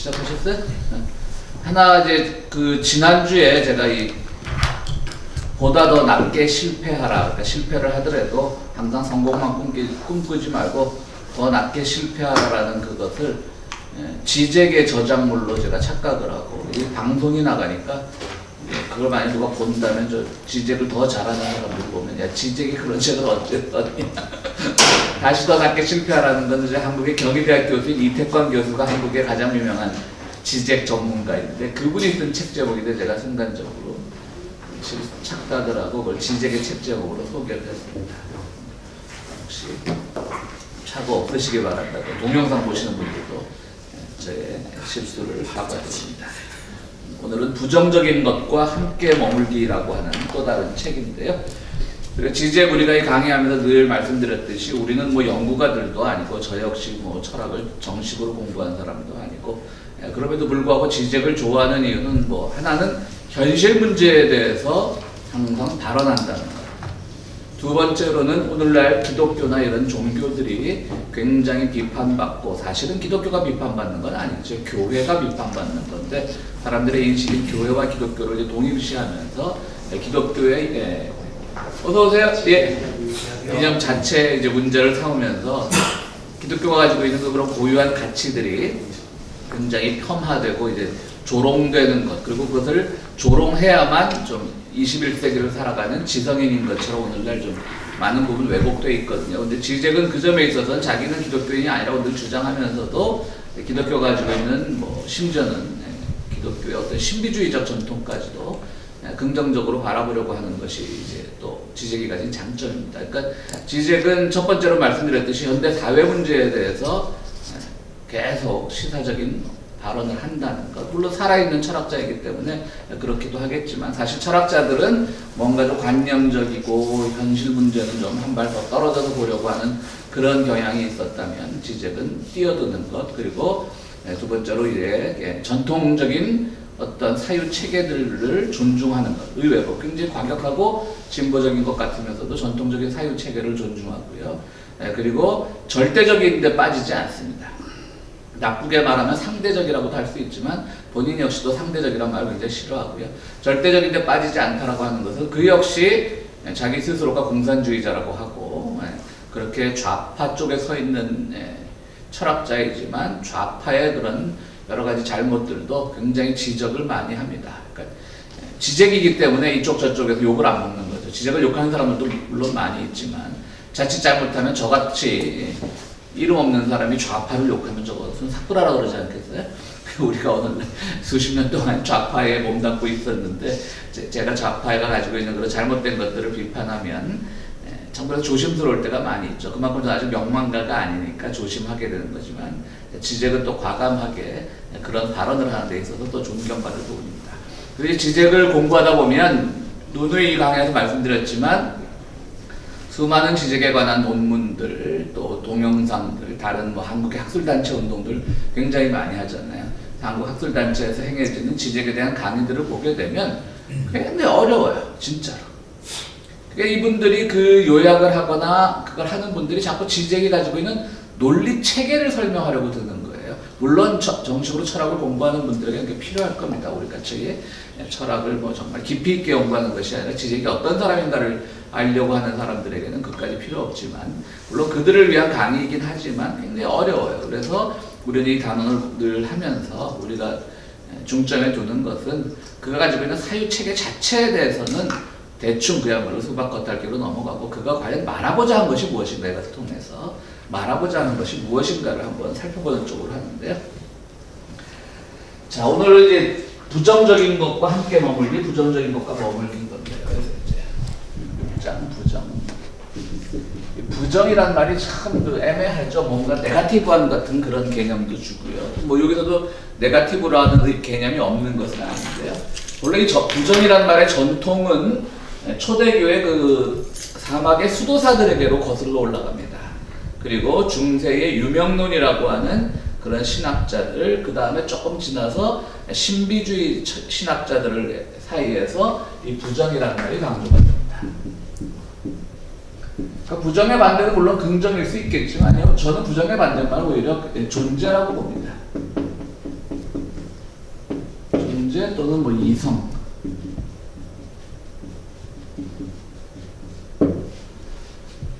시작하셨어요? 하나 이제 그 지난주에 제가 이 보다 더 낮게 실패하라. 그러니까 실패를 하더라도 항상 성공만 꿈꾸지 말고 더 낮게 실패하라라는 그것을 지적의 저작물로 제가 착각을 하고 이 방송이 나가니까 그걸 만약 누가 본다면 저 지적을 더 잘하는 사람들 보면 야 지적이 그런 책을 어쨌더니 다시 더 낮게 실패하라는 건 이제 한국의 경희대학 교수인 이태광 교수가 한국의 가장 유명한 지적 전문가인데 그분이 쓴 책 제목인데 제가 순간적으로 착각을 하고 그걸 지적의 책 제목으로 소개를 했습니다. 혹시 착오 없으시기 바란다. 동영상 보시는 분들도 저의 실수를 사과드립니다. 오늘은 부정적인 것과 함께 머물기라고 하는 또 다른 책인데요. 지적 우리가 이 강의하면서 늘 말씀드렸듯이 우리는 뭐 연구가들도 아니고 저 역시 뭐 철학을 정식으로 공부한 사람도 아니고 그럼에도 불구하고 지적을 좋아하는 이유는 뭐 하나는 현실 문제에 대해서 항상 발언한다는 것. 두 번째로는 오늘날 기독교나 이런 종교들이 굉장히 비판받고 사실은 기독교가 비판받는 건 아니죠. 교회가 비판받는 건데 사람들의 인식이 교회와 기독교를 이제 동일시하면서 기독교의 어서 오세요. 예. 이념 자체 이제 문제를 삼으면서 기독교가 가지고 있는 그런 고유한 가치들이 굉장히 폄하되고 이제 조롱되는 것 그리고 그것을 조롱해야만 좀 21세기를 살아가는 지성인인 것처럼 오늘날 좀 많은 부분 왜곡되어 있거든요. 근데 지적은 그 점에 있어서는 자기는 기독교인이 아니라고 늘 주장하면서도 기독교가 가지고 있는 뭐 심지어는 기독교의 어떤 신비주의적 전통까지도 긍정적으로 바라보려고 하는 것이 이제 또 지적이 가진 장점입니다. 그러니까 지적은 첫 번째로 말씀드렸듯이 현대 사회 문제에 대해서 계속 시사적인 발언을 한다는 것. 물론 살아있는 철학자이기 때문에 그렇기도 하겠지만 사실 철학자들은 뭔가 좀 관념적이고 현실 문제는 좀 한 발 더 떨어져서 보려고 하는 그런 경향이 있었다면 지적은 뛰어드는 것 그리고 두 번째로 이제 전통적인 어떤 사유 체계들을 존중하는 것. 의외로 굉장히 과격하고 진보적인 것 같으면서도 전통적인 사유 체계를 존중하고요. 그리고 절대적인 데 빠지지 않습니다. 나쁘게 말하면 상대적이라고도 할 수 있지만 본인 역시도 상대적이라는 말을 굉장히 싫어하고요. 절대적인데 빠지지 않다라고 하는 것은 그 역시 자기 스스로가 공산주의자라고 하고 그렇게 좌파 쪽에 서 있는 철학자이지만 좌파의 그런 여러 가지 잘못들도 굉장히 지적을 많이 합니다. 그러니까 지적이기 때문에 이쪽 저쪽에서 욕을 안 먹는 거죠. 지적을 욕하는 사람들도 물론 많이 있지만 자칫 잘못하면 저같이 이름 없는 사람이 좌파를 욕하면 저것은 사쿠라라고 그러지 않겠어요? 우리가 오늘 수십 년 동안 좌파에 몸담고 있었는데 제가 좌파가 가지고 있는 그런 잘못된 것들을 비판하면 정말 조심스러울 때가 많이 있죠. 그만큼 아주 명망가가 아니니까 조심하게 되는 거지만 지적은 또 과감하게 그런 발언을 하는 데 있어서 또 존경받을 부분입니다. 그리고 지적을 공부하다 보면 누누이 강의에서 말씀드렸지만 수많은 지적에 관한 논문들, 또 동영상들, 다른 뭐 한국의 학술단체 운동들 굉장히 많이 하잖아요. 한국 학술단체에서 행해지는 지적에 대한 강의들을 보게 되면 굉장히 어려워요, 진짜로. 그러니까 이분들이 그 요약을 하거나 그걸 하는 분들이 자꾸 지적이 가지고 있는 논리 체계를 설명하려고 드는 거예요. 물론 정식으로 철학을 공부하는 분들에게는 그게 필요할 겁니다. 우리같이 철학을 뭐 정말 깊이 있게 연구하는 것이 아니라 지적이 어떤 사람인가를 알려고 하는 사람들에게는 그까지 필요 없지만 물론 그들을 위한 강의이긴 하지만 굉장히 어려워요. 그래서 우리는 이 단원을 늘 하면서 우리가 중점에 두는 것은 그가 가지고 있는 사유체계 자체에 대해서는 대충 그야말로 수박 겉핥기로 넘어가고 그가 과연 말하고자 한 것이 무엇인가 이것을 통해서 말하고자 하는 것이 무엇인가를 한번 살펴보는 쪽으로 하는데요. 자, 오늘 이제 부정적인 것과 함께 머물기, 부정적인 것과 머물긴 건데요. 그래서 이제 6장 부정. 부정이란 말이 참 애매하죠. 뭔가 네거티브한 같은 그런 개념도 주고요. 뭐 여기서도 네거티브라는 개념이 없는 것은 아닌데요. 원래 이 부정이란 말의 전통은 초대교회 그 사막의 수도사들에게로 거슬러 올라갑니다. 그리고 중세의 유명론이라고 하는 그런 신학자들, 그 다음에 조금 지나서 신비주의 신학자들 사이에서 이 부정이라는 말이 강조가 됩니다. 그러니까 부정의 반대는 물론 긍정일 수 있겠지만요. 저는 부정의 반대말은 오히려 존재라고 봅니다. 문제 또는 뭐 이성.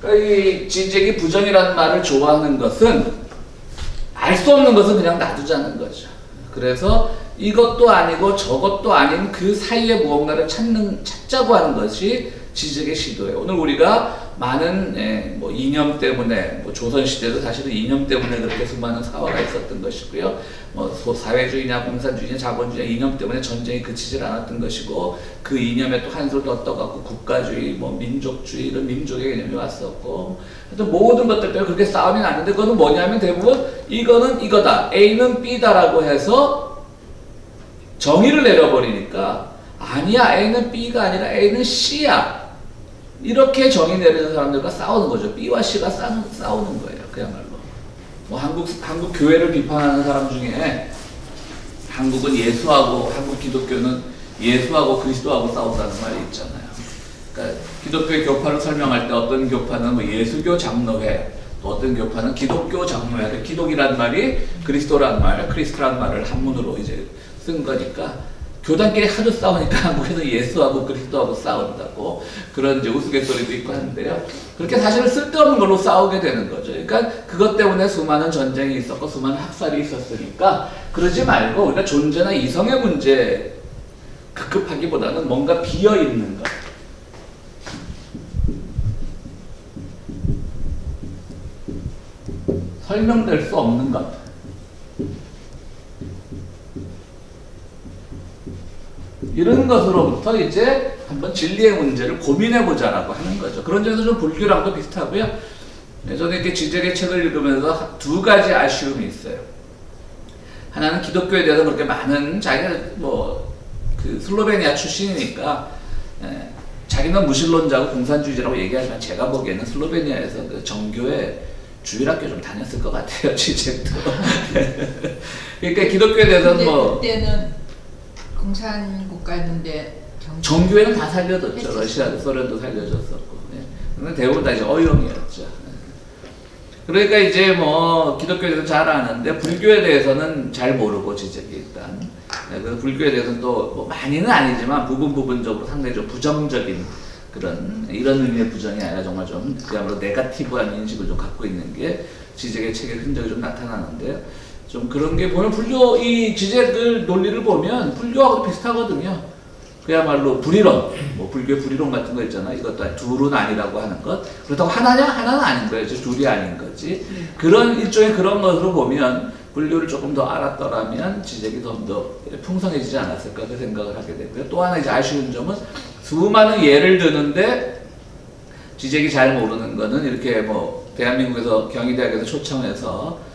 그러니까 이 지적이 부정이라는 말을 좋아하는 것은 알 수 없는 것은 그냥 놔두자는 거죠. 그래서 이것도 아니고 저것도 아닌 그 사이에 무언가를 찾자고 하는 것이 지적의 시도예요. 오늘 우리가 많은 뭐 이념 때문에 뭐 조선 시대도 사실은 이념 때문에 그렇게 수많은 사화가 있었던 것이고요. 뭐 사회주의냐 공산주의냐 자본주의냐 이념 때문에 전쟁이 그치질 않았던 것이고 그 이념에 또 한술 더 떠갖고 국가주의, 뭐 민족주의 이런 민족의 개념이 왔었고 하여튼 모든 것들 때문에 그렇게 싸움이 났는데 그거는 뭐냐면 대부분 이거는 이거다 A는 B다라고 해서 정의를 내려버리니까 아니야 A는 B가 아니라 A는 C야 이렇게 정의 내리는 사람들과 싸우는 거죠. B와 C가 싸우는 거예요. 그야말로. 뭐 한국 교회를 비판하는 사람 중에 한국은 예수하고 한국 기독교는 예수하고 그리스도하고 싸운다는 말이 있잖아요. 그러니까 기독교의 교파를 설명할 때 어떤 교파는 뭐 예수교 장로회, 또 어떤 교파는 기독교 장로회. 기독이란 말이 그리스도란 말, 크리스트란 말을 한문으로 이제 쓴 거니까. 교단끼리 하도 싸우니까 한국에서 예수하고 그리스도하고 싸운다고 그런 이제 우스갯소리도 있고 하는데요. 그렇게 사실은 쓸데없는 걸로 싸우게 되는 거죠. 그러니까 그것 때문에 수많은 전쟁이 있었고 수많은 학살이 있었으니까 그러지 말고 우리가 존재나 이성의 문제 급급하기보다는 뭔가 비어있는 것. 설명될 수 없는 것. 이런 것으로부터 이제 한번 진리의 문제를 고민해보자라고 하는 거죠. 그런 점에서 좀 불교랑도 비슷하고요. 저는 이렇게 지적의 책을 읽으면서 두 가지 아쉬움이 있어요. 하나는 기독교에 대해서 그렇게 많은 자기가 그 슬로베니아 출신이니까 자기는 무신론자고 공산주의자라고 얘기하지만 제가 보기에는 슬로베니아에서 그 정교회 주일학교 좀 다녔을 것 같아요. 지적도. 그러니까 기독교에 대해서는 그때는 공산국가였는데 정교회는 다 살려뒀죠. 러시아도 소련도 살려줬었고. 근데 대부분 다 이제 어용이었죠. 그러니까 이제 뭐 기독교에 대해서 잘 아는데 불교에 대해서는 잘 모르고 지적이 일단. 그래서 불교에 대해서는 또 뭐 많이는 아니지만 부분적으로 상당히 좀 부정적인 그런 이런 의미의 부정이 아니라 정말 좀 그야말로 네거티브한 인식을 좀 갖고 있는 게 지적의 책의 흔적이 좀 나타나는데요. 좀 그런 게 보면 불교 이 지적을 논리를 보면 불교하고도 비슷하거든요. 그야말로 불이론, 뭐 불교의 불이론 같은 거 있잖아. 이것도 둘은 아니라고 하는 것. 그렇다고 하나냐? 하나는 아닌 거예요. 둘이 아닌 거지. 그런 일종의 그런 것으로 보면 불교를 조금 더 알았더라면 지적이 좀 더 풍성해지지 않았을까 그 생각을 하게 되고요. 또 하나 이제 아쉬운 점은 수많은 예를 드는데 지적이 잘 모르는 거는 이렇게 뭐 대한민국에서 경희대학에서 초청해서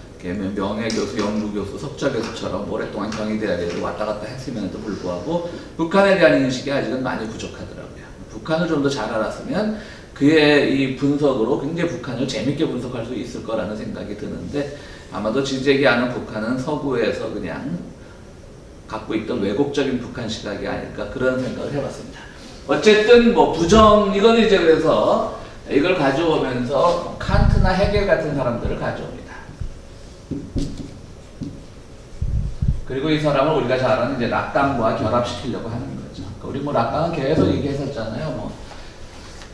명예교수, 연구교수, 석좌교수처럼 오랫동안 경희대학에서 왔다 갔다 했음에도 불구하고 북한에 대한 인식이 아직은 많이 부족하더라고요. 북한을 좀 더 잘 알았으면 그의 이 분석으로 굉장히 북한을 재밌게 분석할 수 있을 거라는 생각이 드는데 아마도 지적이 아는 북한은 서구에서 그냥 갖고 있던 왜곡적인 북한 시각이 아닐까 그런 생각을 해봤습니다. 어쨌든 뭐 부정 이건 이제 그래서 이걸 가져오면서 칸트나 헤겔 같은 사람들을 가져옵니다. 그리고 이 사람을 우리가 잘 아는 이제 락강과 결합시키려고 하는 거죠. 그러니까 우리 뭐 락강은 계속 얘기했었잖아요. 뭐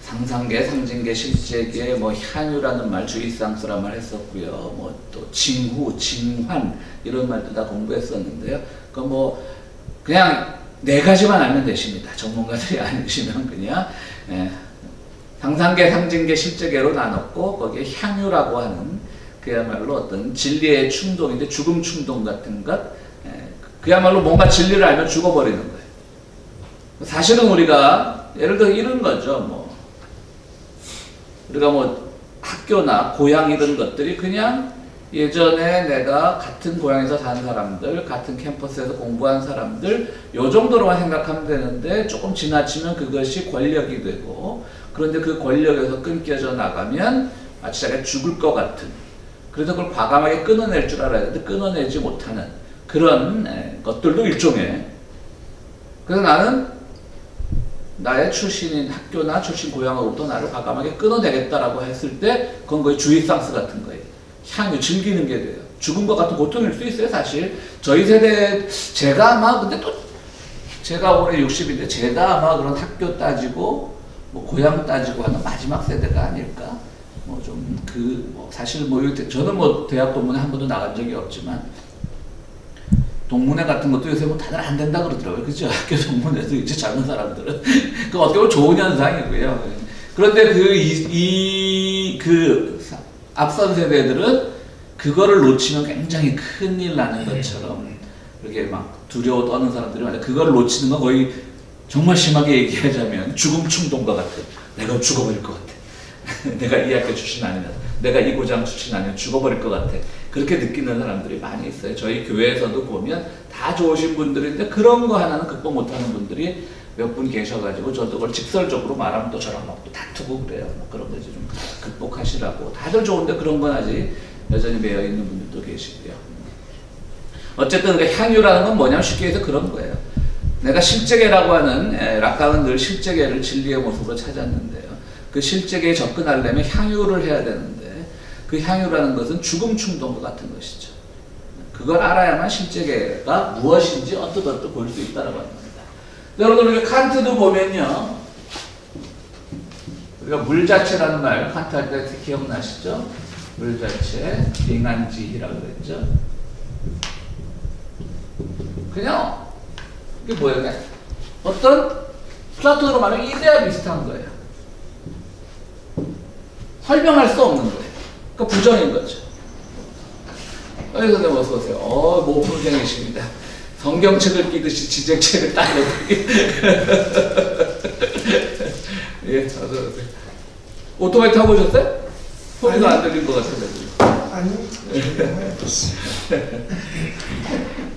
상상계, 상징계, 실제계, 뭐 향유라는 말, 주의상수란 말 했었고요. 뭐 또 징후, 징환 이런 말도 다 공부했었는데요. 그 뭐 그냥 네 가지만 알면 되십니다. 전문가들이 아니시면 그냥 상상계, 상징계, 실제계로 나눴고 거기에 향유라고 하는 그야말로 어떤 진리의 충동인데 죽음 충동 같은 것 그야말로 뭔가 진리를 알면 죽어버리는 거예요. 사실은 우리가 예를 들어 이런 거죠. 뭐 우리가 뭐 학교나 고향 이런 것들이 그냥 예전에 내가 같은 고향에서 산 사람들, 같은 캠퍼스에서 공부한 사람들 요 정도로만 생각하면 되는데 조금 지나치면 그것이 권력이 되고 그런데 그 권력에서 끊겨져 나가면 마치 자기가 죽을 것 같은 그래서 그걸 과감하게 끊어낼 줄 알아야 되는데 끊어내지 못하는 그런 것들도 일종의 그래서 나는 나의 출신인 학교나 출신 고향으로부터 나를 과감하게 끊어내겠다라고 했을 때 그건 거의 주의상스 같은 거예요. 향유 즐기는 게 돼요. 죽음과 같은 고통일 수 있어요. 사실 저희 세대 제가 아마 근데 또 제가 올해 60인데 제가 아마 그런 학교 따지고 뭐 고향 따지고 하는 마지막 세대가 아닐까. 뭐 좀 사실 뭐 저는 뭐 대학 동문회 한 번도 나간 적이 없지만 동문회 같은 것도 요새 뭐 다들 안 된다 그러더라고요. 그죠? 학교 동문회도 이제 젊은 사람들은 그 어떻게 보면 좋은 현상이고요. 그런데 앞선 세대들은 그거를 놓치면 굉장히 큰일 나는 것처럼 이렇게 막 두려워 떠는 사람들이 많아요. 그거를 놓치는 건 거의 정말 심하게 얘기하자면 죽음 충동과 같은, 내가 죽어버릴 것 같아. 내가 이 학교 출신 아니면, 내가 이 고장 출신 아니면 죽어버릴 것 같아. 그렇게 느끼는 사람들이 많이 있어요. 저희 교회에서도 보면 다 좋으신 분들인데 그런 거 하나는 극복 못하는 분들이 몇 분 계셔가지고 저도 그걸 직설적으로 말하면 또 저랑 막 또 다투고 그래요. 뭐 그런 거 이제 좀 극복하시라고. 다들 좋은데 그런 건 아직 여전히 매여 있는 분들도 계시고요. 어쨌든 향유라는 건 뭐냐면 쉽게 해서 그런 거예요. 내가 실제계라고 하는, 락강은 늘 실제계를 진리의 모습으로 찾았는데요. 그 실제계에 접근하려면 향유를 해야 되는데 그 향유라는 것은 죽음 충동과 같은 것이죠. 그걸 알아야만 실제계가 무엇인지 언뜻언뜻 볼 수 있다고 합니다. 여러분, 우리 칸트도 보면요. 우리가 물자체라는 말, 칸트 할 때 기억나시죠? 물자체, 빙한지희라고 그랬죠? 그냥, 이게 뭐예요? 그냥 어떤 플라톤으로 말하면 이데와 비슷한 거예요. 설명할 수 없는 거예요. 그러니까 부정인 거죠. 선생님 어서 오세요. 모품쟁이십니다. 성경책을 끼듯이 지적책을 딱 넣기. 예, 어서 오세요. 오토바이 타고 오셨어요? 소리가 안 들린 것 같은데. 아니.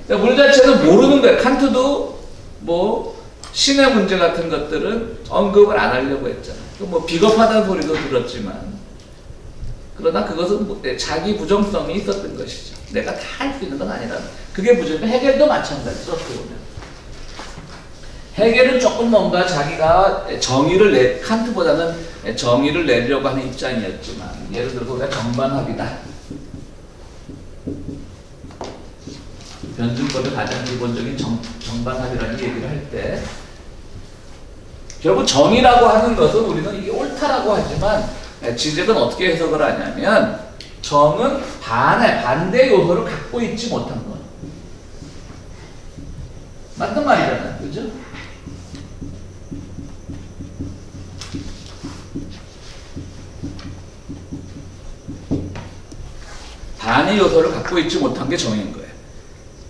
물 자체는 모르는 거예요. 칸트도 뭐 신의 문제 같은 것들은 언급을 안 하려고 했잖아요. 뭐 비겁하다는 소리도 들었지만, 그러나 그것은 자기 부정성이 있었던 것이죠. 내가 다 할 수 있는 건 아니라. 그게 부정이고, 해겔도 마찬가지죠. 어떻게 보면. 해겔은 조금 뭔가 자기가 칸트보다는 정의를 내려고 하는 입장이었지만, 예를 들어서 우리가 정반합이다. 변증법의 가장 기본적인 정반합이라는 얘기를 할 때, 결국 정의라고 하는 것은 우리는 이게 옳다라고 하지만, 지적은 어떻게 해석을 하냐면, 정은 반대 요소를 갖고 있지 못한 것. 맞는 말이잖아요. 그죠? 반의 요소를 갖고 있지 못한 게 정인 거예요.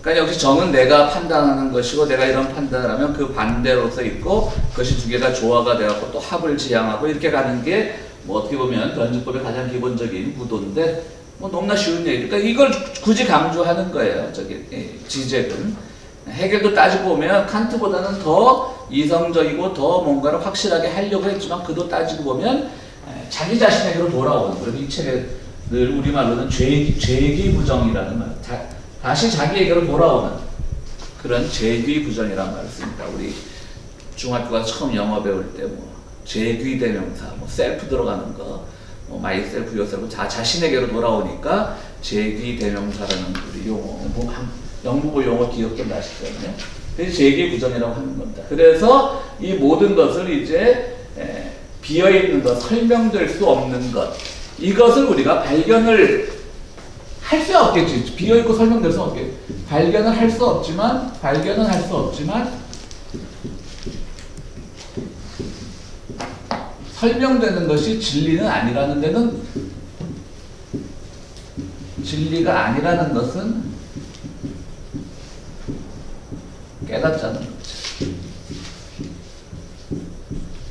그러니까 역시 정은 내가 판단하는 것이고, 내가 이런 판단을 하면 그 반대로서 있고, 그것이 두 개가 조화가 되어서 또 합을 지향하고 이렇게 가는 게 뭐 어떻게 보면 변증법의 가장 기본적인 구도인데, 뭐 너무나 쉬운 얘기. 그러니까 이걸 굳이 강조하는 거예요. 지적은. 해겔도 따지고 보면 칸트보다는 더 이성적이고 더 뭔가를 확실하게 하려고 했지만, 그도 따지고 보면 자기 자신에게로 돌아오는, 그래서 이 책에 늘 우리말로는 죄기부정이라는 말, 다시 자기에게로 돌아오는 그런 죄기부정이라는 말을 씁니다. 우리 중학교 가서 처음 영어 배울 때 뭐 죄귀대명사, 뭐 셀프 들어가는 거, 뭐 마이셀프, 요셀프, 자신에게로 돌아오니까 죄귀대명사라는 우리 용어, 뭐 영국어 용어 기억도 나시거든요. 그래서 죄기부정이라고 하는 겁니다. 그래서 이 모든 것을 이제 비어있는 것, 설명될 수 없는 것, 이것을 우리가 발견을 할 수 없겠지. 비어있고 설명될 수 없겠지. 발견을 할 수 없지만, 설명되는 것이 진리는 아니라는 데는, 진리가 아니라는 것은 깨닫자는 거죠.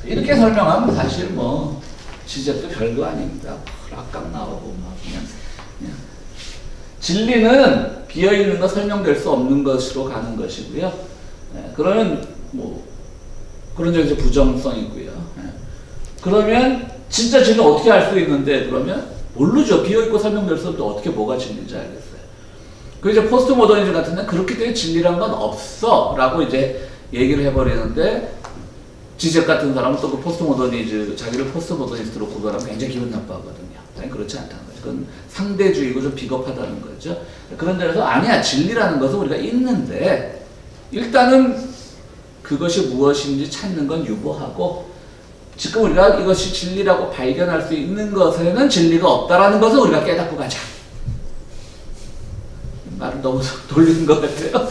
이렇게 설명하면 사실 뭐 지적도 별거 아닙니다. 락강 나오고 막 그냥. 진리는 비어있는 거, 설명될 수 없는 것으로 가는 것이고요. 그러면 뭐 그런 점에서 부정성이고요. 그러면 진짜 진리는 어떻게 알 수 있는데, 그러면 모르죠. 비어있고 설명될 수 없는데 어떻게 뭐가 진리인지 알겠어요. 그래서 이제 포스트 모더니즘 같은 데는 그렇기 때문에 진리란 건 없어 라고 이제 얘기를 해버리는데, 지적 같은 사람은 또 그 포스트 모더니즘, 자기를 포스트 모더니스트로 구별하면 굉장히 기분 나빠하거든요. 아니, 그렇지 않다는 거죠. 그건 상대주의고 좀 비겁하다는 거죠. 그런 데서 아니야, 진리라는 것은 우리가 있는데, 일단은 그것이 무엇인지 찾는 건 유보하고 지금 우리가 이것이 진리라고 발견할 수 있는 것에는 진리가 없다라는 것을 우리가 깨닫고 가자. 말을 너무 돌리는 것 같아요.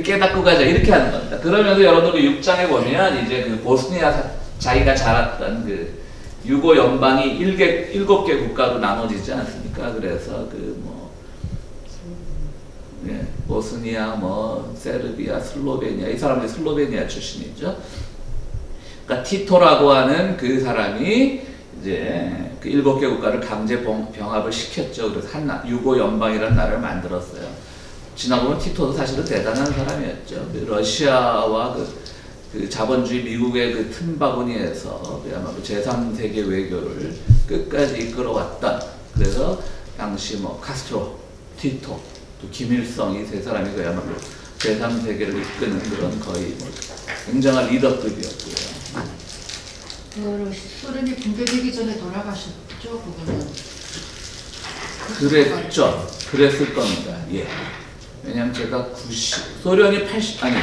깨닫고 가자 이렇게 하는 겁니다. 그러면서 여러분들 6장에 보면 이제 그 보스니아 자기가 자랐던 그 유고 연방이 7개 국가로 나눠지지 않습니까? 그래서 보스니아, 세르비아, 슬로베니아, 이 사람들이 슬로베니아 출신이죠. 그러니까 티토라고 하는 그 사람이 이제 그 7개 국가를 강제 병합을 시켰죠. 그래서 유고 연방이라는 나라를 만들었어요. 지나보면 티토도 사실은 대단한 사람이었죠. 그 러시아와 그 자본주의 미국의 그 틈바구니에서 그야말로 제3세계 외교를 끝까지 이끌어왔던, 그래서 당시 카스트로, 티토, 또 김일성 이 세 사람이 그야말로 제3세계를 이끄는 그런 거의 굉장한 리더급이었고요. 소련이 붕괴되기 전에 돌아가셨죠, 그거는? 그랬죠. 그랬을 겁니다. 예. 왜냐면 제가 소련이 89년.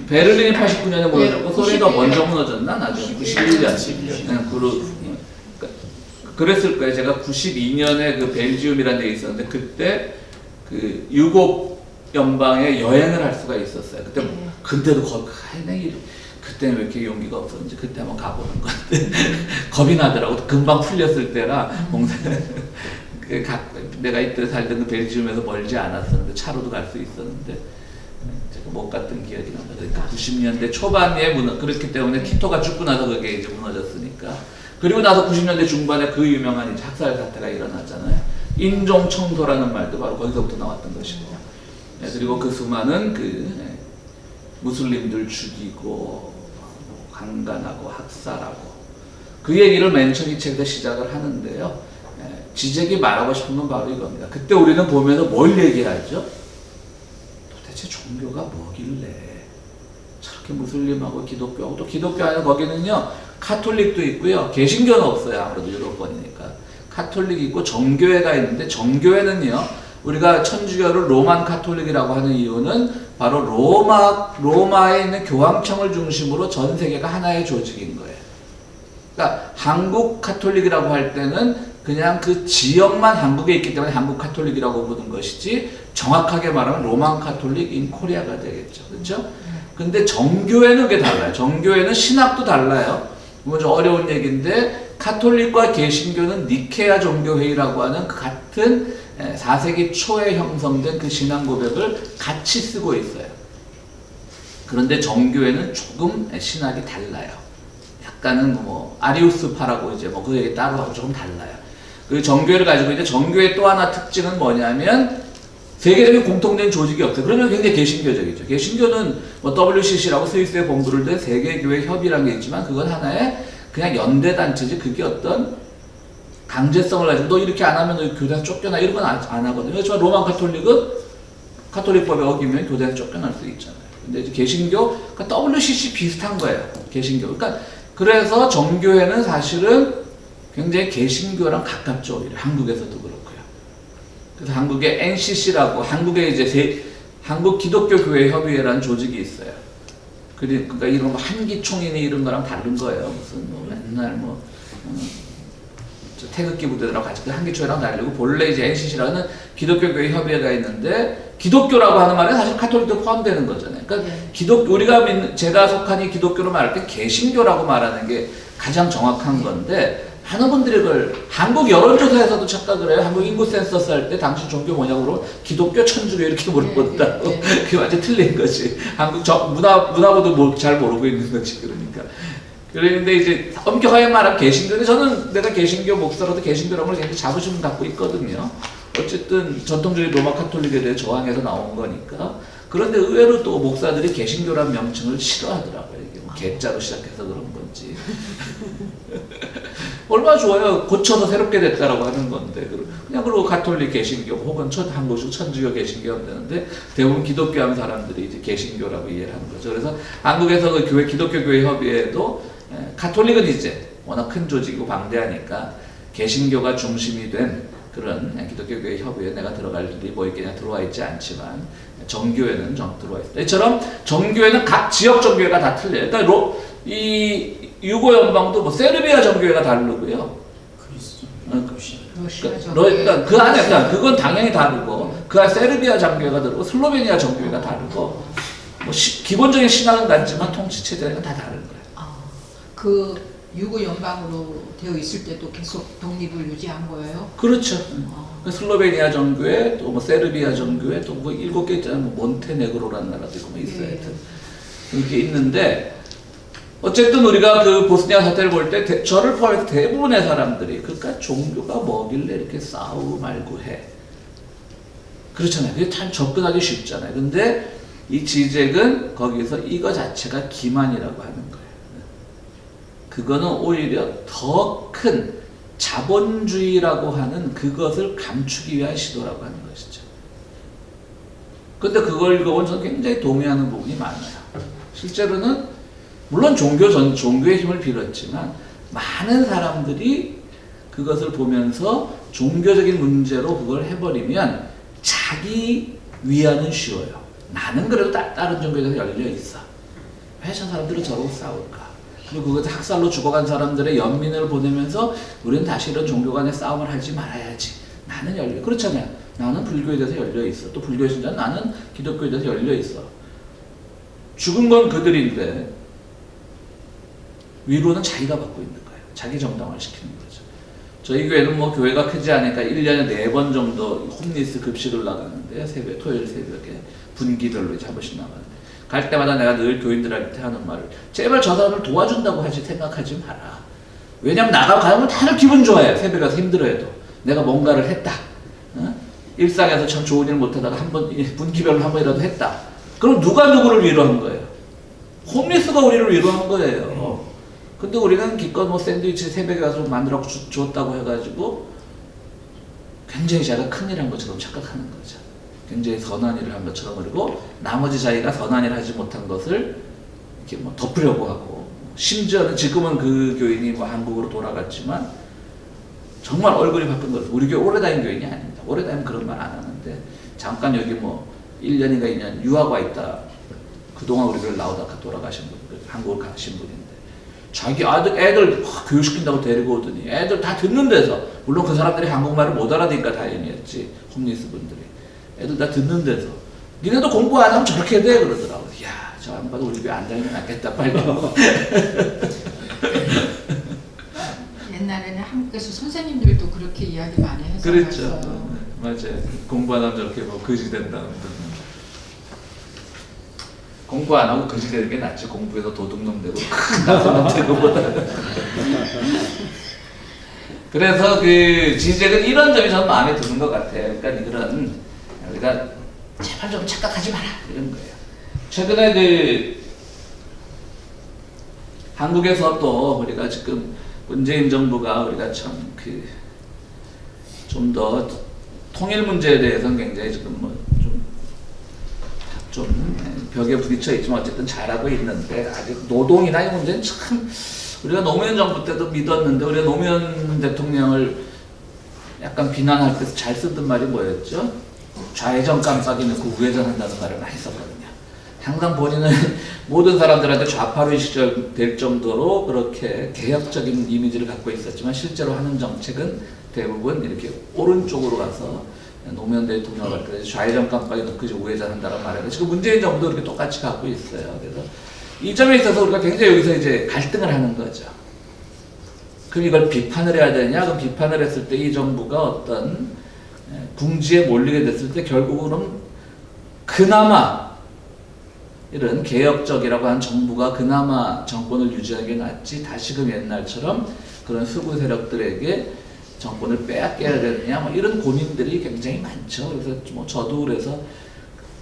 베를린이 89년에 무너졌고, 소련이 더 먼저 무너졌나? 나중에 91년. 그랬을 거예요. 제가 92년에 그 벨지움이라는 데 있었는데, 그때 그 유고 연방에 여행을 할 수가 있었어요. 그때도 거기 그때는 왜 이렇게 용기가 없었는지 그때 한번 가보는 건데 겁이 나더라고. 금방 풀렸을 때라 내가 이때 살던 그 벨지움에서 멀지 않았었는데 차로도 갈 수 있었는데 제가 못 갔던 기억이 납니다. 그러니까 90년대 초반에 그렇기 때문에 티토가 죽고 나서 그게 이제 무너졌으니까. 그리고 나서 90년대 중반에 그 유명한 이제 학살 사태가 일어났잖아요. 인종 청소라는 말도 바로 거기서부터 나왔던 것이고. 그리고 그 수많은 무슬림들 죽이고 강간하고 학살하고 그 얘기를 맨 처음 이 책에서 시작을 하는데요. 지적이 말하고 싶은 건 바로 이겁니다. 그때 우리는 보면서 뭘 얘기하죠? 도대체 종교가 뭐길래 저렇게 무슬림하고 기독교하고, 또 기독교 안에 거기는요 카톨릭도 있고요 개신교는 없어요. 아무래도 유럽권이니까 카톨릭이 있고 정교회가 있는데, 정교회는요 우리가 천주교를 로만 카톨릭이라고 하는 이유는 바로 로마에 있는 교황청을 중심으로 전 세계가 하나의 조직인 거예요. 그러니까 한국 카톨릭이라고 할 때는 그냥 그 지역만 한국에 있기 때문에 한국 카톨릭이라고 부르는 것이지, 정확하게 말하면 로만 카톨릭 인 코리아가 되겠죠. 그렇죠? 근데 정교회는 그게 달라요. 정교회는 신학도 달라요. 뭐 좀 어려운 얘기인데, 카톨릭과 개신교는 니케아 종교회의라고 하는 그 같은 4세기 초에 형성된 그 신앙 고백을 같이 쓰고 있어요. 그런데 정교회는 조금 신학이 달라요. 약간은 아리우스파라고 이제 그 얘기 따로 하고 조금 달라요. 그 정교회를 가지고 있는데, 정교회 또 하나 특징은 뭐냐면 세계적인 공통된 조직이 없어요. 그러면 굉장히 개신교적이죠. 개신교는 WCC라고 스위스에 본부를 둔 세계교회 협의라는 게 있지만, 그건 하나의 그냥 연대단체지, 그게 어떤 강제성을 가지고 너 이렇게 안 하면 너 교대에서 쫓겨나 이런 건 안 하거든요. 그렇지만 로만 카톨릭은 카톨릭법에 어기면 교대에서 쫓겨날 수 있잖아요. 근데 이제 개신교, 그러니까 WCC 비슷한 거예요. 개신교. 그러니까 그래서 정교회는 사실은 굉장히 개신교랑 가깝죠. 오히려 한국에서도 그렇고요. 그래서 한국의 NCC라고, 한국에 이제 한국 기독교 교회 협의회라는 조직이 있어요. 그러니까 이런 한기총이니 이런 거랑 다른 거예요. 무슨 맨날 태극기 부대들하고 같이 한기총이랑 다르고, 본래 이제 NCC라는 기독교 교회 협의회가 있는데, 기독교라고 하는 말에 사실 카톨릭도 포함되는 거잖아요. 그러니까 제가 속한 이 기독교로 말할 때 개신교라고 말하는 게 가장 정확한 건데, 많은 분들이 그걸 한국 여론조사에서도 착각을 해요. 한국 인구 센서스 할 때 당신 종교 뭐냐고 물어보면 기독교, 천주교 이렇게 물어본다고. 그게 완전 틀린 거지. 한국 문화부도 잘 모르고 있는 거지. 그런데 이제 엄격하게 말하면 개신교인데, 저는 내가 개신교 목사로도 개신교라는 걸 굉장히 자부심 갖고 있거든요. 어쨌든 전통적인 로마 카톨릭에 대해 저항해서 나온 거니까. 그런데 의외로 또 목사들이 개신교라는 명칭을 싫어하더라고요. 이게 개자로 시작해서 그런 건지. 얼마나 좋아요. 고쳐서 새롭게 됐다라고 하는 건데, 그냥 그러고 가톨릭 개신교 혹은 한국식 천주교 개신교 하면 되는데, 대부분 기독교 하는 사람들이 이제 개신교라고 이해를 하는 거죠. 그래서 한국에서 그 기독교 교회 협의회도 가톨릭은 이제 워낙 큰 조직이고 방대하니까 개신교가 중심이 된 그런 기독교 교회 협의회에 내가 들어갈 일이 뭐 있겠냐, 들어와 있지 않지만 정교회는 들어와 있어요. 이처럼 정교회는 각 지역 정교회가 다 틀려요. 그러니까 이 유고 연방도 뭐 세르비아 정교회가 다르고요. 러시아 그러니까 그 안에 그건 당연히 다르고 그 안에 세르비아 정교회가 다르고 슬로베니아 정교회가 다르고 뭐 기본적인 신앙은 같지만 통치 체제는 다 다른 거예요. 그 유고 연방으로 되어 있을 때도 계속 독립을 유지한 거예요? 그렇죠. 그 슬로베니아 정교회 또 뭐 세르비아 정교회 또 뭐 7개 있잖아요. 뭐 몬테네그로라는 나라도 있고 뭐 있어요. 하여튼 이렇게 있는데 어쨌든 우리가 그 보스니아 사태를 볼 때 저를 포함해서 대부분의 사람들이 그러니까 종교가 뭐길래 이렇게 싸우고 말고 해. 그렇잖아요. 그게 참 접근하기 쉽잖아요. 근데 이 지젝은 거기서 이거 자체가 기만이라고 하는 거예요. 그거는 오히려 더 큰 자본주의라고 하는 그것을 감추기 위한 시도라고 하는 것이죠. 근데 그걸 읽어보면 저는 굉장히 동의하는 부분이 많아요. 실제로는 물론 종교의 힘을 빌었지만 많은 사람들이 그것을 보면서 종교적인 문제로 그걸 해버리면 자기 위안은 쉬워요. 나는 그래도 다른 종교에 대해서 열려 있어. 왜 저 사람들은 저러고 싸울까? 그리고 그것을 학살로 죽어간 사람들의 연민을 보내면서 우리는 다시 이런 종교 간의 싸움을 하지 말아야지. 나는 열려. 그렇잖아요. 나는 불교에 대해서 열려 있어. 또 불교의 신자는 나는 기독교에 대해서 열려 있어. 죽은 건 그들인데 위로는 자기가 받고 있는 거예요. 자기 정당화를 시키는 거죠. 저희 교회는 뭐 교회가 크지 않으니까 1년에 4번 정도 홈리스 급식을 나가는데요. 토요일 새벽에 분기별로 이제 한 번씩 나가는데 갈 때마다 내가 늘 교인들한테 하는 말을 제발 저 사람을 도와준다고 하지 생각하지 마라. 왜냐면 나가고 가면 다들 기분 좋아해요. 새벽에 가서 힘들어해도 내가 뭔가를 했다. 일상에서 참 좋은 일 못하다가 한번 분기별로 한 번이라도 했다. 그럼 누가 누구를 위로한 거예요? 홈리스가 우리를 위로한 거예요. 근데 우리는 기껏 뭐 샌드위치 새벽에 가서 만들어 줬다고 해가지고 굉장히 자기가 큰일 한 것처럼 착각하는 거죠. 굉장히 선한 일을 한 것처럼. 그리고 나머지 자기가 선한 일을 하지 못한 것을 이렇게 뭐 덮으려고 하고, 심지어는 지금은 그 교인이 뭐 한국으로 돌아갔지만 정말 얼굴이 바뀐 거예요. 우리 교회 오래 다닌 교인이 아닙니다. 오래 다니면 그런 말 안 하는데 잠깐 여기 뭐 1년인가 2년 유학 와 있다. 그동안 우리 교회를 나오다가 돌아가신 분, 한국을 가신 분인데 자기 애들 교육시킨다고 데리고 오더니 애들 다 듣는 데서, 물론 그 사람들이 한국말을 못 알아듣니까 다행이었지, 홈리스 분들이. 애들 다 듣는 데서 니네도 공부 안 하면 저렇게 돼 그러더라고. 야, 저 양반 우리 교회 안 다니면 낫겠다 빨리. 옛날에는 한국에서 선생님들도 그렇게 이야기 많이 해서 그랬죠. 맞아요. 공부 안 하면 저렇게 뭐 거지 된다. 공부 안 하고 거지 되는 게 낫지. 공부해서 도둑놈 되고 나쁜 놈 되고 보다. 그래서 그 지젝은 이런 점이 저는 마음에 드는 것 같아요. 그러니까 이런 우리가 제발 좀 착각하지 마라 이런 거예요. 최근에 그 한국에서 또 우리가 지금 문재인 정부가 우리가 참 그 좀 더 통일 문제에 대해서는 굉장히 지금 뭐 좀 벽에 부딪혀 있지만 어쨌든 잘하고 있는데 아직 노동이나 이 문제는 참 우리가 노무현 정부 때도 믿었는데, 우리가 노무현 대통령을 약간 비난할 때 잘 쓰던 말이 뭐였죠? 좌회전 깜빡이 넣고 우회전 한다는 말을 많이 썼거든요. 항상 본인은 모든 사람들한테 좌파로 될 정도로 그렇게 개혁적인 이미지를 갖고 있었지만 실제로 하는 정책은 대부분 이렇게 오른쪽으로 가서 노무현 대통령을 할 때 좌회전 깜빡이 넣고 우회전 한다는 말을 지금 문재인 정부도 그렇게 똑같이 갖고 있어요. 그래서 이 점에 있어서 우리가 굉장히 여기서 이제 갈등을 하는 거죠. 그럼 이걸 비판을 해야 되냐? 그럼 비판을 했을 때 이 정부가 어떤 궁지에 몰리게 됐을 때 결국은 그나마 이런 개혁적이라고 한 정부가 그나마 정권을 유지하는 게 낫지, 다시금 옛날처럼 그런 수구 세력들에게 정권을 빼앗겨야 되느냐, 뭐 이런 고민들이 굉장히 많죠. 그래서 뭐 저도 그래서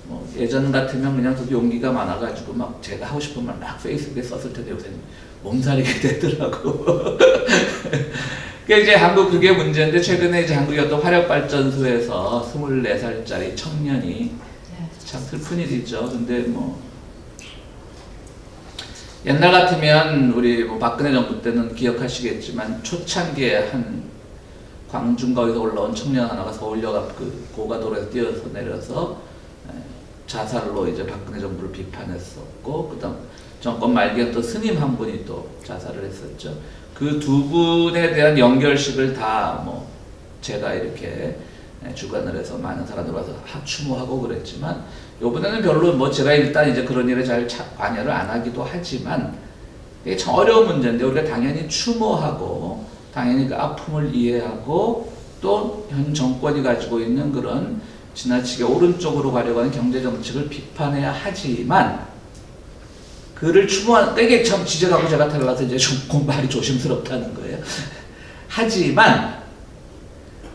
뭐 예전 같으면 그냥 저도 용기가 많아가지고 막 제가 하고 싶은 말 막 페이스북에 썼을 텐데 요새는 몸살이게 되더라고. 그게 이제 한국 그게 문제인데, 최근에 이제 한국의 어떤 화력발전소에서 24살짜리 청년이 참 슬픈 일이죠. 근데 뭐 옛날 같으면 우리 뭐 박근혜 정부 때는 기억하시겠지만 초창기에 한 광중가에서 올라온 청년 하나가 서울역 앞 그 고가도로에서 뛰어서 내려서 자살로 이제 박근혜 정부를 비판했었고, 그다음 정권 말기에 또 스님 한 분이 또 자살을 했었죠. 그 두 분에 대한 연결식을 다 뭐 제가 이렇게 주관을 해서 많은 사람들 와서 추모하고 그랬지만, 요번에는 별로 뭐 제가 일단 이제 그런 일에 잘 관여를 안 하기도 하지만, 이게 참 어려운 문제인데 우리가 당연히 추모하고 당연히 그 아픔을 이해하고 또 현 정권이 가지고 있는 그런 지나치게 오른쪽으로 가려고 하는 경제 정책을 비판해야 하지만, 그를 추모하는, 이게 참 지적하고 제가 달라서 이제 좀 말이 조심스럽다는 거예요. 하지만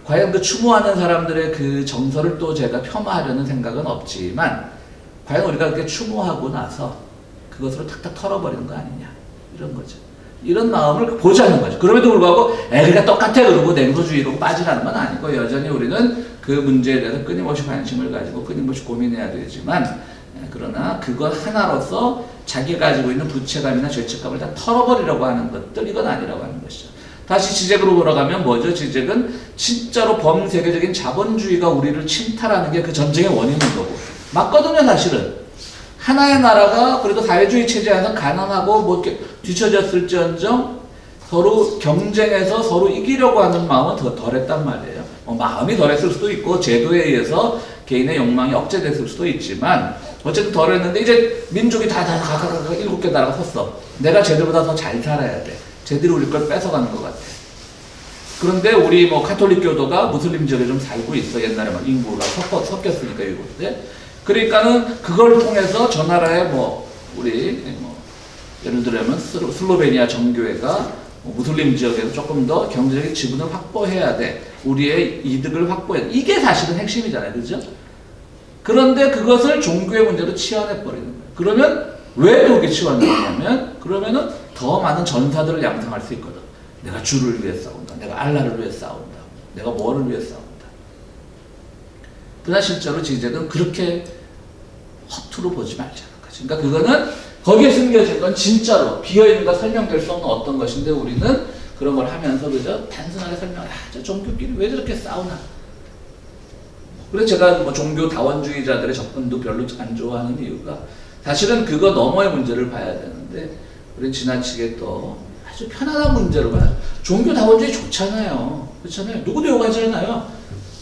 과연 그 추모하는 사람들의 그 정서를 또 제가 폄하하려는 생각은 없지만, 과연 우리가 그렇게 추모하고 나서 그것으로 탁탁 털어버리는 거 아니냐, 이런 거죠. 이런 마음을 보자는 거죠. 그럼에도 불구하고 애가 똑같아 그러고 냉소주의로 빠지라는 건 아니고, 여전히 우리는 그 문제에 대해서 끊임없이 관심을 가지고 끊임없이 고민해야 되지만, 그러나 그것 하나로서 자기가 가지고 있는 부채감이나 죄책감을 다 털어버리려고 하는 것들, 이건 아니라고 하는 것이죠. 다시 지적으로 돌아가면 뭐죠? 지적은 진짜로 범세계적인 자본주의가 우리를 침탈하는 게 그 전쟁의 원인인 거고, 맞거든요. 사실은 하나의 나라가 그래도 사회주의 체제 안에서 가난하고 뭐 이렇게 뒤처졌을지언정 서로 경쟁해서 서로 이기려고 하는 마음은 더 덜했단 말이에요. 마음이 덜했을 수도 있고 제도에 의해서 개인의 욕망이 억제됐을 수도 있지만, 어쨌든 덜했는데 이제 민족이 다 각각 7개 나라가 섰어. 내가 쟤들보다 더 잘 살아야 돼. 쟤들이 우리 걸 뺏어가는 것 같아. 그런데 우리 뭐 카톨릭 교도가 무슬림 지역에 좀 살고 있어. 옛날에 막 인구가 섞였으니까 이곳에. 그러니까는 그걸 통해서 저 나라의 뭐 우리 뭐 예를 들면 슬로베니아 정교회가 무슬림 지역에서 조금 더 경제적인 지분을 확보해야 돼. 우리의 이득을 확보해야 돼. 이게 사실은 핵심이잖아요. 그죠? 그런데 그것을 종교의 문제로 치환해 버리는 거예요. 그러면 왜 그렇게 치환하냐면, 그러면은 더 많은 전사들을 양성할 수 있거든. 내가 주를 위해 싸운다. 내가 알라를 위해 싸운다. 내가 뭐를 위해 싸운다. 그러나 실제로 지적은 그렇게 허투루 보지 말자는 거죠. 그러니까 그거는 거기에 숨겨진 건 진짜로 비어있는 거 설명될 수 없는 어떤 것인데, 우리는 그런 걸 하면서 그저 단순하게 저 종교끼리 왜 저렇게 싸우나. 그래서 제가 뭐 종교 다원주의자들의 접근도 별로 안 좋아하는 이유가, 사실은 그거 너머의 문제를 봐야 되는데 우리 지나치게 또 아주 편안한 문제로 봐요. 종교 다원주의 좋잖아요. 그렇잖아요. 누구도 욕하잖아요.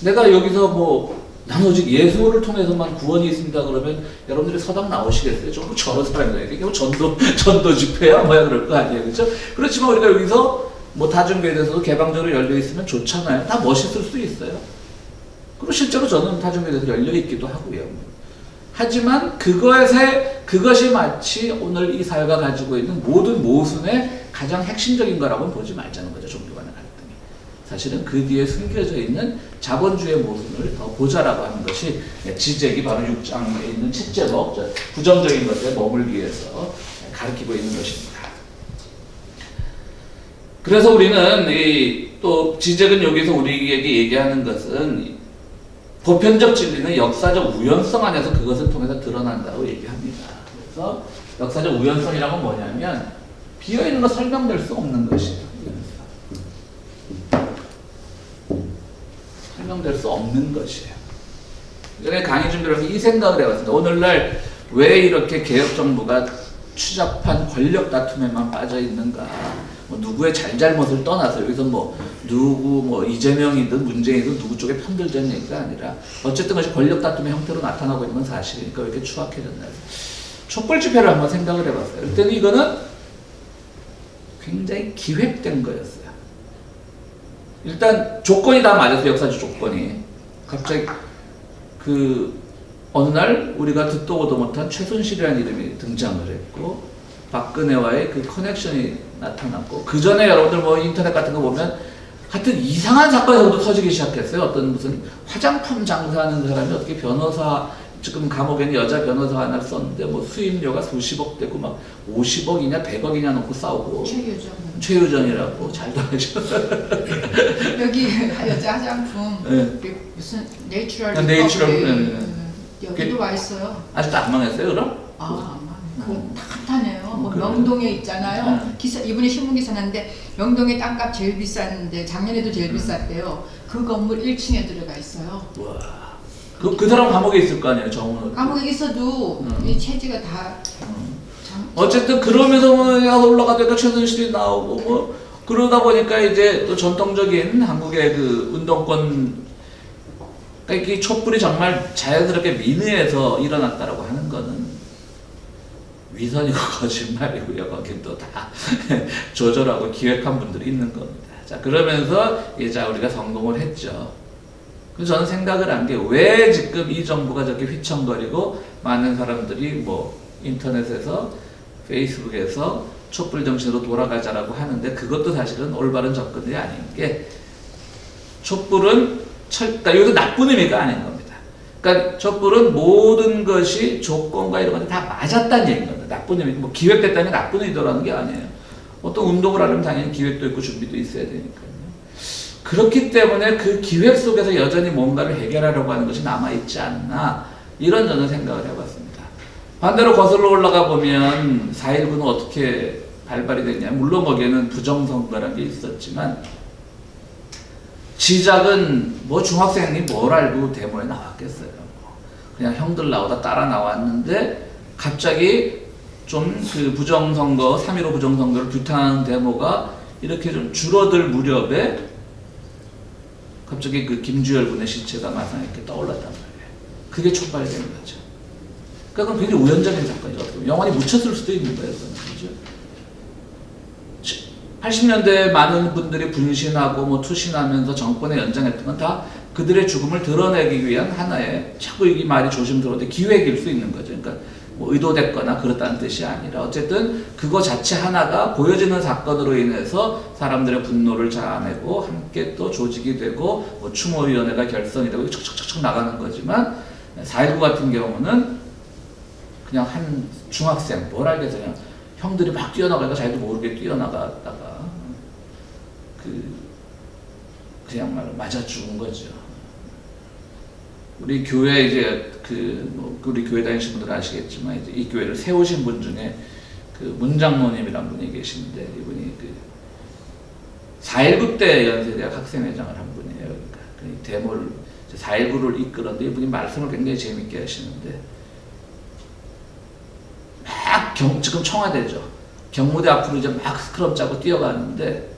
내가 여기서 뭐 난 오직 예수를 통해서만 구원이 있습니다 그러면 여러분들이 서당 나오시겠어요? 좀 저런 사람이다. 이게 뭐 전도 집회야 뭐야 그럴 거 아니에요. 그렇죠? 그렇지만 우리가 여기서 뭐 다중교회에 대해서도 개방적으로 열려 있으면 좋잖아요. 다 멋있을 수 있어요. 그리고 실제로 저는 다중교회에 대해서 열려 있기도 하고요. 하지만 그것이 마치 오늘 이 사회가 가지고 있는 모든 모순의 가장 핵심적인 거라고는 보지 말자는 거죠. 종교 간의 갈등이. 사실은 그 뒤에 숨겨져 있는 자본주의의 모순을 더 보자라고 하는 것이 지적이 바로 6장에 있는 7제목, 부정적인 것에 머물기 위해서 가르치고 있는 것입니다. 그래서 우리는 또 지적은 여기서 우리에게 얘기하는 것은 보편적 진리는 역사적 우연성 안에서 그것을 통해서 드러난다고 얘기합니다. 그래서 역사적 우연성이라고 뭐냐면 비어있는 거 설명될 수 없는 것이에요. 설명될 수 없는 것이에요. 전에 강의 준비를 해서 이 생각을 해봤습니다. 오늘날 왜 이렇게 개혁정부가 추잡한 권력 다툼에만 빠져 있는가? 뭐 누구의 잘잘못을 떠나서 여기서 뭐 누구 뭐 이재명이든 문재인이든 누구 쪽에 편들자는 얘기가 아니라 어쨌든 그것이 권력 다툼의 형태로 나타나고 있는 건 사실이니까 왜 이렇게 추악해졌나. 촛불 집회를 한번 생각을 해봤어요. 그때는 이거는 굉장히 기획된 거였어요. 일단 조건이 다 맞았어요. 역사적 조건이. 갑자기 어느 날 우리가 듣도 보도 못한 최순실이라는 이름이 등장을 했고, 박근혜와의 그 커넥션이 나타났고, 그 전에 여러분들 뭐 인터넷 같은 거 보면 하여튼 이상한 사건이 터지기 시작했어요. 어떤 무슨 화장품 장사하는 사람이 어떻게 변호사, 지금 감옥에는 여자 변호사 하나를 썼는데 뭐 수임료가 수십억 되고 막 50억이냐 100억이냐 놓고 싸우고. 최유정이라고 잘도 하죠. 여기 여자 화장품 네. 무슨 내추럴 여기도 와 있어요. 아직도 안 망했어요 그럼? 그거 탄탄해요. 뭐 명동에 있잖아요. 기사 이번에 신문 기사 났는데 명동의 땅값 제일 비싼데 작년에도 제일 비쌌대요. 그 건물 1층에 들어가 있어요. 와. 그 사람 감옥에 있을 거 아니에요, 정은. 감옥에 있어도 이 체제가 다 어쨌든 그러면서 뭐 야, 올라가니까 최순실이 나오고 뭐 그러다 보니까 이제 또 전통적인 한국의 그 운동권, 그러니까 이 촛불이 정말 자연스럽게 민의에서 일어났다라고 하는 거는 위선이고 거짓말이고요. 거긴 또 다 조절하고 기획한 분들이 있는 겁니다. 자, 그러면서 이제 우리가 성공을 했죠. 그래서 저는 생각을 한 게 왜 지금 이 정부가 저렇게 휘청거리고 많은 사람들이 뭐 인터넷에서 페이스북에서 촛불 정신으로 돌아가자라고 하는데, 그것도 사실은 올바른 접근이 아닌 게, 촛불은 그러니까 이것도 나쁜 의미가 아닌 겁니다. 그러니까 촛불은 모든 것이 조건과 이런 것들이 다 맞았다는 얘기인 겁니다. 나쁜 의미, 뭐 기획됐다는 게 나쁜 의도라는 게 아니에요. 어떤 운동을 하려면 당연히 기획도 있고 준비도 있어야 되니까요. 그렇기 때문에 그 기획 속에서 여전히 뭔가를 해결하려고 하는 것이 남아있지 않나, 이런 저는 생각을 해봤습니다. 반대로 거슬러 올라가 보면 4.19는 어떻게 발발이 됐냐. 물론 거기에는 부정선거라는 게 있었지만, 시작은 뭐 중학생이 뭘 알고 데모에 나왔겠어요. 그냥 형들 나오다 따라 나왔는데 갑자기 좀 그 부정선거, 3.15 부정선거를 규탄하는 데모가 이렇게 좀 줄어들 무렵에 갑자기 그 김주열 군의 실체가 마상 이렇게 떠올랐단 말이에요. 그게 촉발이 되는 거죠. 그러니까 그건 굉장히 우연적인 사건이죠. 영원히 묻혔을 수도 있는 거예요. 그죠? 80년대에 많은 분들이 분신하고 뭐 투신하면서 정권에 연장했던 건 다 그들의 죽음을 드러내기 위한 하나의, 자꾸 이 말이 조심 들어오는데 기획일 수 있는 거죠. 그러니까 뭐 의도됐거나 그렇다는 뜻이 아니라 어쨌든 그거 자체 하나가 보여지는 사건으로 인해서 사람들의 분노를 자아내고 함께 또 조직이 되고 뭐 추모위원회가 결성이 되고 척척척척 나가는 거지만, 4.19 같은 경우는 그냥 한 중학생, 뭘 알겠어요. 그냥 형들이 막 뛰어나가니까 자기도 모르게 뛰어나갔다가 그냥 말 맞아 죽은 거죠. 우리 교회 이제 우리 교회 다니신 분들 아시겠지만 이제 이 교회를 세우신 분 중에 그 문장로님이란 분이 계시는데, 이분이 그 4.19 때 연세대학 학생회장을 한 분이에요. 그러니까 그 데모를 4.19를 이끌었는데 이분이 말씀을 굉장히 재밌게 하시는데, 막 지금 청와대죠. 경무대 앞으로 이제 막 스크럼 짜고 뛰어가는데,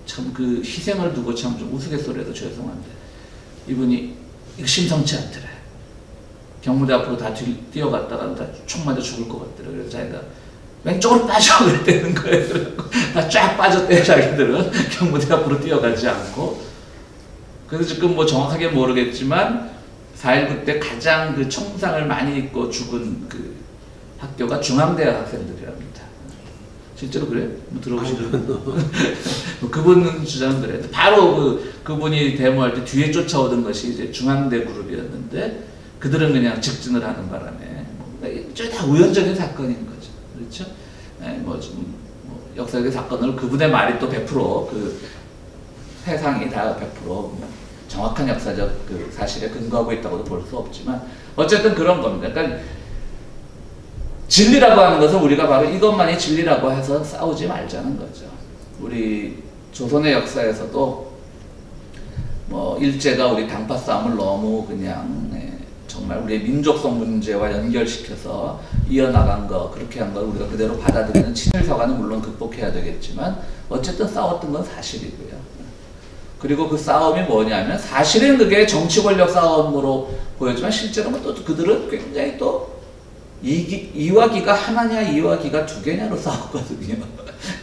참 그 희생을 두고 참 좀 우스갯소리해서 죄송한데 이분이 이거 심상치 않더래. 경무대 앞으로 다 뛰어갔다가 다 총 맞아 죽을 것 같더래. 그래서 자기가 왼쪽으로 빠져 그랬다는 거예요. 그래갖고 다 쫙 빠졌대요. 자기들은 경무대 앞으로 뛰어가지 않고. 그래서 지금 뭐 정확하게 모르겠지만 4.19 때 가장 그 총상을 많이 입고 죽은 그 학교가 중앙대학 학생들이랍니다. 실제로 그래요? 뭐 들어보신 적? 그분은 주장은 그래요. 바로 그분이 데모할 때 뒤에 쫓아오던 것이 이제 중앙대 그룹이었는데, 그들은 그냥 직진을 하는 바람에 저 다 우연적인 사건인 거죠. 그렇죠? 뭐 역사적인 사건을 그분의 말이 또 100% 그 세상이 다 100% 정확한 역사적 그 사실에 근거하고 있다고도 볼 수 없지만 어쨌든 그런 겁니다. 그러니까 진리라고 하는 것은 우리가 바로 이것만이 진리라고 해서 싸우지 말자는 거죠. 우리 조선의 역사에서도 뭐 일제가 우리 당파 싸움을 너무 그냥 정말 우리의 민족성 문제와 연결시켜서 이어나간 거, 그렇게 한 걸 우리가 그대로 받아들이는 친일서가는 물론 극복해야 되겠지만 어쨌든 싸웠던 건 사실이고요. 그리고 그 싸움이 뭐냐면 사실은 그게 정치 권력 싸움으로 보여지만 실제로는 또 그들은 굉장히 또 이와 기가 하나냐 이와 기가 두 개냐로 싸웠거든요.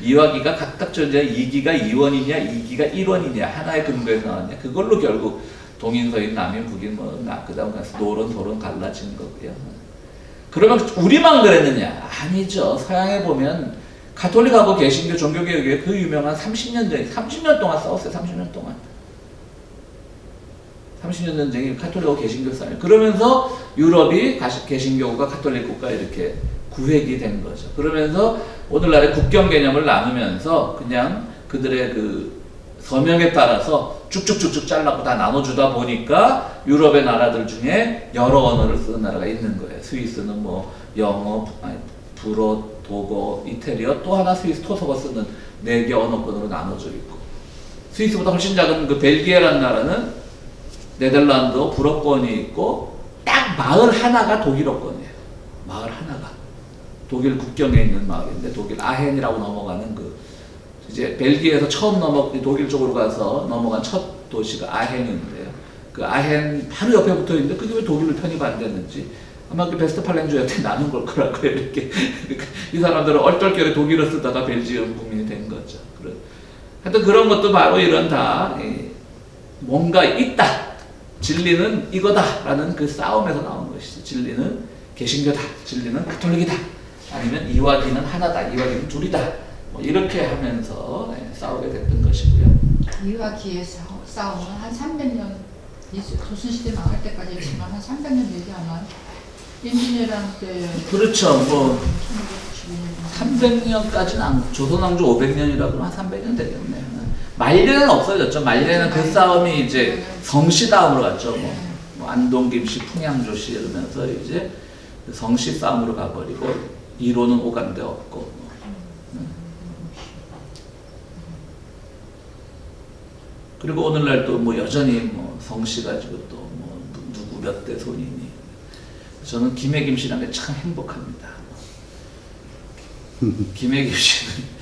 이와 기가 각각 존재한 이기가 2원이냐 이기가 1원이냐 하나의 근거에서 나왔냐, 그걸로 결국 동인 서인 남인 북인 그 다음 가서 노론 소론 갈라진 거고요. 그러면 우리만 그랬느냐? 아니죠. 서양에 보면 가톨릭하고 개신교 종교개혁에 그 유명한 30년 동안 싸웠어요. 30년 동안. 30년 전쟁이 가톨릭하고 개신교 싸움이에요. 그러면서 유럽이 개신교가 가톨릭 국가 이렇게 구획이 된 거죠. 그러면서 오늘날의 국경 개념을 나누면서 그냥 그들의 그 서명에 따라서 쭉쭉쭉쭉 잘라고 다 나눠주다 보니까 유럽의 나라들 중에 여러 언어를 쓰는 나라가 있는 거예요. 스위스는 뭐 영어, 불어, 독어, 이태리어, 또 하나 스위스 토속어 쓰는 4개 언어권으로 나눠져 있고, 스위스보다 훨씬 작은 그 벨기에라는 나라는 네덜란드 불어권이 있고 딱 마을 하나가 독일어권이에요. 마을 하나가 독일 국경에 있는 마을인데 독일 아헨이라고 넘어가는 그 이제 벨기에에서 처음 독일 쪽으로 가서 넘어간 첫 도시가 아헨인데요. 그 아헨 바로 옆에 붙어 있는데 그게 왜 독일로 편입 안 됐는지 아마 그 베스트팔렌주한테 나눈 걸 거라고요. 이렇게 이 사람들은 얼떨결에 독일어 쓰다가 벨지움 국민이 된 거죠. 하여튼 그런 것도 바로 이런 다 뭔가 있다. 진리는 이거다라는 그 싸움에서 나온 것이죠. 진리는 개신교다. 진리는 가톨릭이다. 아니면 이와 기는 하나다. 이와 기는 둘이다. 뭐 이렇게 하면서 싸우게 됐던 것이고요. 이와 기의 싸움은 한 300년 조선시대 망할 때까지 했지만 한 300년 되지 않아요? 임진왜란 때 그렇죠. 뭐 1592년 300년까지는 조선왕조 500년이라 그러면 한 300년 되겠네요. 말년은 없어졌죠. 말년은 그 싸움이 이제 성씨 다음으로 갔죠. 뭐 안동, 김씨, 풍양조씨 이러면서 이제 성씨 싸움으로 가버리고 이론은 오간데 없고. 그리고 오늘날 또 뭐 여전히 뭐 성씨 가지고 또 뭐 누구 몇 대 손이니. 저는 김해김 씨라는 게 참 행복합니다. 김해김 씨는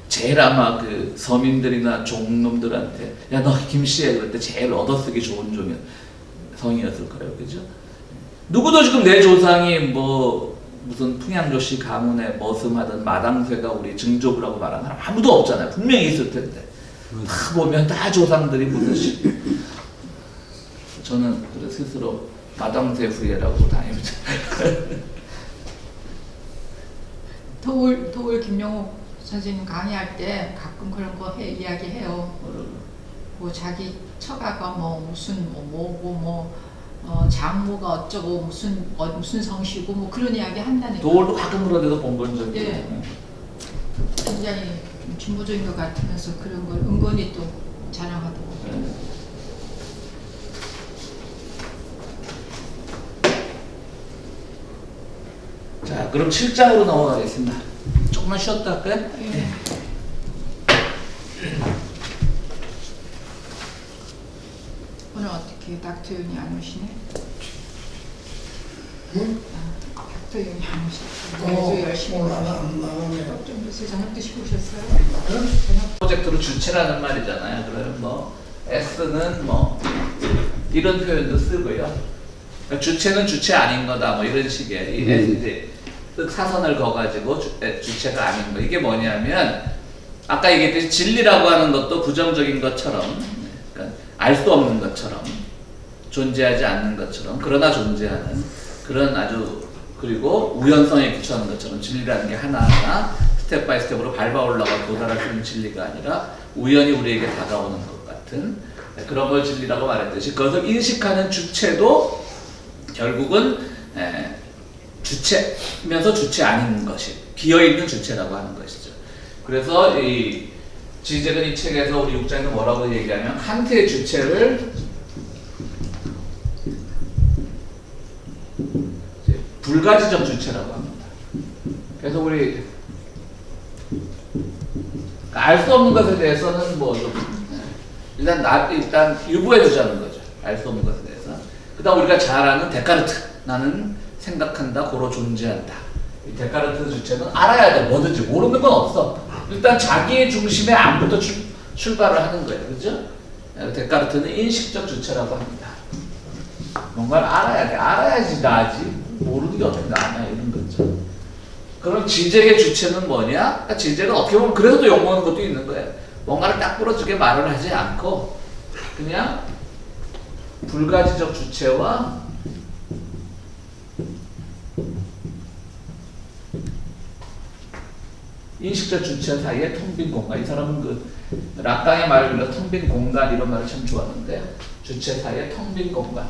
제일 아마 그 서민들이나 종놈들한테 야 너 김씨해 그럴 때 제일 얻어쓰기 좋은 성이었을 거예요. 그죠? 누구도 지금 내 조상이 뭐 무슨 풍양조씨 가문에 머슴하던 마당쇠가 우리 증조부라고 말하는 사람 아무도 없잖아요. 분명히 있을 텐데 다 보면 다 조상들이 무슨 저는 그래서 스스로 마당쇠 후예라고 다닙니다. 도울 김용옥 선생님 강의할 때 가끔 그런 거 이야기해요. 뭐 자기 처가가 뭐 무슨 장모가 어쩌고 무슨 성씨고 뭐 그런 이야기 한다니까. 도울도 가끔 그런 데서 본 건 적이 예. 굉장히 진보적인 것 같으면서 그런 걸 은근히 또 자랑하더라고요. 네. 자, 그럼 7장으로 넘어가겠습니다. 조금만 쉬었다 할까요? 예. 오늘 어떻게 닥터윤이 안 오시네? 응? 닥터윤이 안 오셨어요. 매주 열심히 나가면 좀 요새 저녁 드시고 오셨어요? 프로젝트로 주체라는 말이잖아요. 그러면 뭐 S는 뭐 이런 표현도 쓰고요. 그러니까 주체는 주체 아닌 거다 뭐 이런 식의 이제 사선을 거가지고 주체가 아닌 거. 이게 뭐냐면 아까 얘기했듯이 진리라고 하는 것도 부정적인 것처럼 그러니까 알 수 없는 것처럼 존재하지 않는 것처럼 그러나 존재하는 그런 아주 그리고 우연성에 기초하는 것처럼 진리라는 게 하나하나 스텝 바이 스텝으로 밟아 올라가 도달할 수 있는 진리가 아니라 우연히 우리에게 다가오는 것 같은 그런 걸 진리라고 말했듯이 그것을 인식하는 주체도 결국은 주체면서 주체 아닌 것이 비어있는 주체라고 하는 것이죠. 그래서 이 지적은 이 책에서 우리 6장에서 뭐라고 얘기하면 칸트의 주체를 불가지적 주체라고 합니다. 그래서 우리 알 수 없는 것에 대해서는 뭐 일단 유보해 두자는 거죠. 알 수 없는 것에 대해서. 그다음 우리가 잘 아는 데카르트 나는 생각한다 고로 존재한다. 이 데카르트 주체는 알아야 돼. 뭐든지 모르는 건 없어. 일단 자기의 중심에 안부터 출발을 하는 거예요. 그죠? 데카르트는 인식적 주체라고 합니다. 뭔가를 알아야 돼. 알아야지 나지. 모르는 게 어떻게 나냐 이런 거죠. 그럼 지적의 주체는 뭐냐? 그러니까 지적은 어떻게 보면 그래서 또 욕먹는 것도 있는 거예요. 뭔가를 딱 부러지게 말을 하지 않고 그냥 불가지적 주체와 인식적 주체 사이에 텅 빈 공간. 이 사람은 그 락강의 말을 빌려 텅 빈 공간 이런 말을 참 좋아하는데 주체 사이에 텅 빈 공간.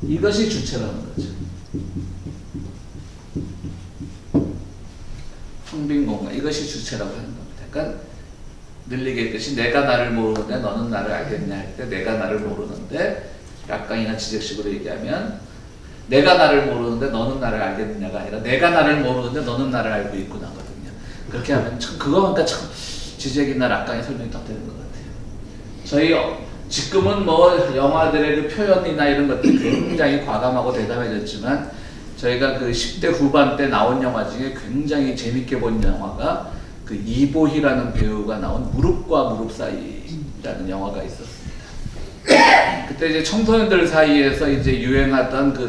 이것이 주체라는 거죠. 텅 빈 공간. 이것이 주체라고 하는 겁니다. 그러니까 늘 얘기했듯이 내가 나를 모르는데 너는 나를 알겠냐 할 때 내가 나를 모르는데 락강이나 지적식으로 얘기하면 내가 나를 모르는데 너는 나를 알겠느냐가 아니라 내가 나를 모르는데 너는 나를 알고 있구나거든요. 그렇게 하면 참 그거 보니까 참 지적이나 락강의 설명이 딱 되는 것 같아요. 저희 지금은 뭐 영화들의 그 표현이나 이런 것들이 굉장히 과감하고 대담해졌지만 저희가 그 10대 후반 때 나온 영화 중에 굉장히 재밌게 본 영화가 그 이보희라는 배우가 나온 무릎과 무릎 사이라는 영화가 있었습니다. 그때 이제 청소년들 사이에서 이제 유행하던 그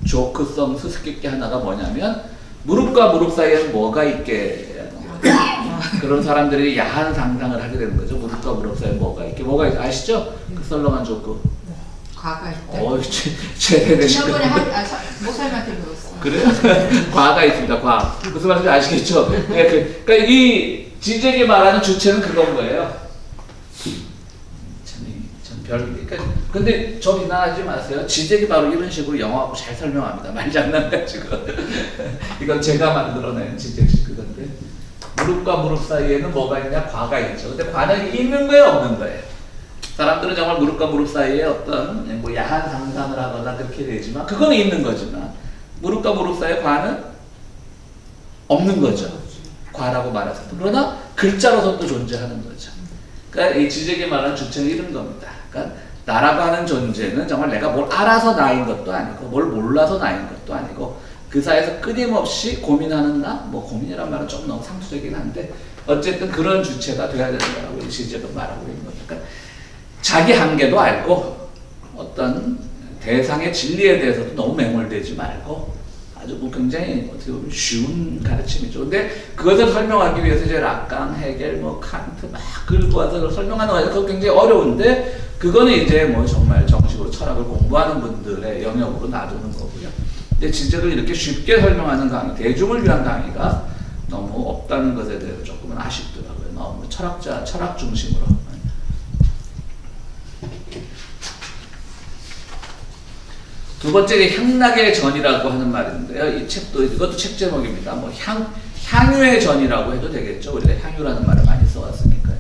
조크성 수수께끼 하나가 뭐냐면 무릎과 무릎 사이에는 뭐가 있게 그런 사람들이 야한 상상을 하게 되는 거죠. 무릎과 무릎 사이에 뭐가 있게 아시죠? 그 썰렁한 조크. 과가 있다. 제대로 지난번에 모살한테 배웠어. 그래요? 과가 있습니다. 과. 무슨 말인지 아시겠죠? 네, 그러니까 이 지적이 말하는 주체는 그건 거예요. 그러니까 근데 저 비난하지 마세요. 지적이 바로 이런 식으로 영어하고 잘 설명합니다. 말장난 가지고. 이건 제가 만들어낸 지적식 그건데 무릎과 무릎 사이에는 뭐가 있냐? 과가 있죠. 근데 과는 있는 거예요, 없는 거예요? 사람들은 정말 무릎과 무릎 사이에 어떤 뭐 야한 상상을 하거나 그렇게 되지만 그거는 있는 거지만 무릎과 무릎 사이에 과는 없는 거죠. 과라고 말해서. 그러나 글자로서도 존재하는 거죠. 그러니까 이 지적이 말하는 주체는 이런 겁니다. 그러니까 나라고 하는 존재는 정말 내가 뭘 알아서 나인 것도 아니고 뭘 몰라서 나인 것도 아니고 그 사이에서 끊임없이 고민하는 나? 뭐 고민이란 말은 좀 너무 상투적이긴 한데 어쨌든 그런 주체가 돼야 되는 거라고 이 지적은 말하고 있는 거죠. 그러니까 자기 한계도 알고 어떤 대상의 진리에 대해서도 너무 매몰되지 말고 아주 뭐 굉장히 어떻게 보면 쉬운 가르침이죠. 근데 그것을 설명하기 위해서 이제 락강, 헤겔, 뭐 칸트 막 긁고 와서 설명하는 거예요. 그거 굉장히 어려운데 그거는 이제 뭐 정말 정식으로 철학을 공부하는 분들의 영역으로 놔두는 거고요. 근데 지적을 이렇게 쉽게 설명하는 강의, 대중을 위한 강의가 너무 없다는 것에 대해서 조금은 아쉽더라고요. 너무 철학 중심으로. 두 번째 향락의 전이라고 하는 말인데요. 이 책도 이것도 책 제목입니다. 뭐 향유의 전이라고 해도 되겠죠. 우리가 향유라는 말을 많이 써왔으니까요.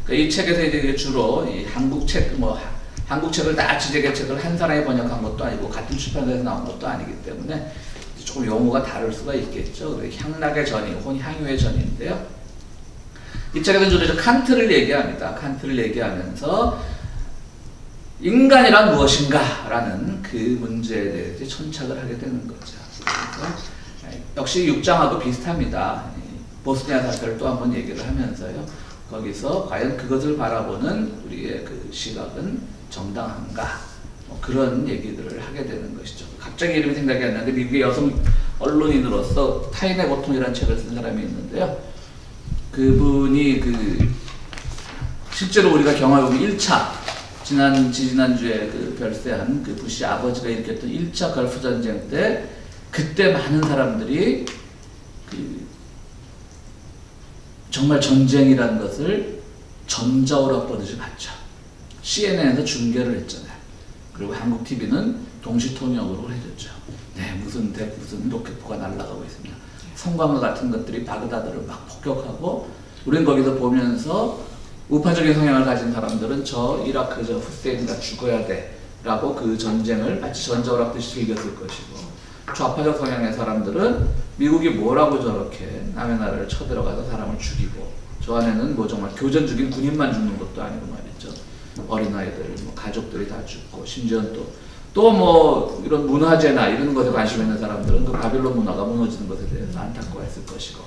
그러니까 이 책에서 이제 주로 이 한국 책을 다 지적의 책을 한 사람이 번역한 것도 아니고 같은 출판사에서 나온 것도 아니기 때문에 조금 용어가 다를 수가 있겠죠. 향락의 전이 혹은 향유의 전인데요. 이 책에서 주로 칸트를 얘기합니다. 칸트를 얘기하면서 인간이란 무엇인가? 라는 그 문제에 대해서 천착을 하게 되는 거죠. 역시 6장하고 비슷합니다. 보스니아 사태를 또 한번 얘기를 하면서요. 거기서 과연 그것을 바라보는 우리의 그 시각은 정당한가? 뭐 그런 얘기들을 하게 되는 것이죠. 갑자기 이름이 생각이 안 나는데 미국의 여성 언론인으로서 타인의 고통이라는 책을 쓴 사람이 있는데요. 그분이 실제로 우리가 경험해보면 1차 지난주에 그 별세한 그 부시 아버지가 일으켰던 1차 걸프 전쟁 때 그때 많은 사람들이 정말 전쟁이라는 것을 전자오락 보듯이 봤죠. CNN에서 중계를 했잖아요. 그리고 한국 TV는 동시 통역으로 해줬죠. 네, 무슨 로켓포가 날아가고 있습니다. 성광과 같은 것들이 바그다드를 막 폭격하고 우리는 거기서 보면서 우파적인 성향을 가진 사람들은 저 이라크 저 후세인가 죽어야 돼 라고 그 전쟁을 마치 전자오락듯이 즐겼을 것이고 좌파적 성향의 사람들은 미국이 뭐라고 저렇게 남의 나라를 쳐들어가서 사람을 죽이고 저 안에는 뭐 정말 교전 중인 군인만 죽는 것도 아니고 말이죠. 어린아이들, 뭐 가족들이 다 죽고 심지어 또 뭐 이런 문화재나 이런 것에 관심 있는 사람들은 그 바빌론 문화가 무너지는 것에 대해서 안타까워했을 것이고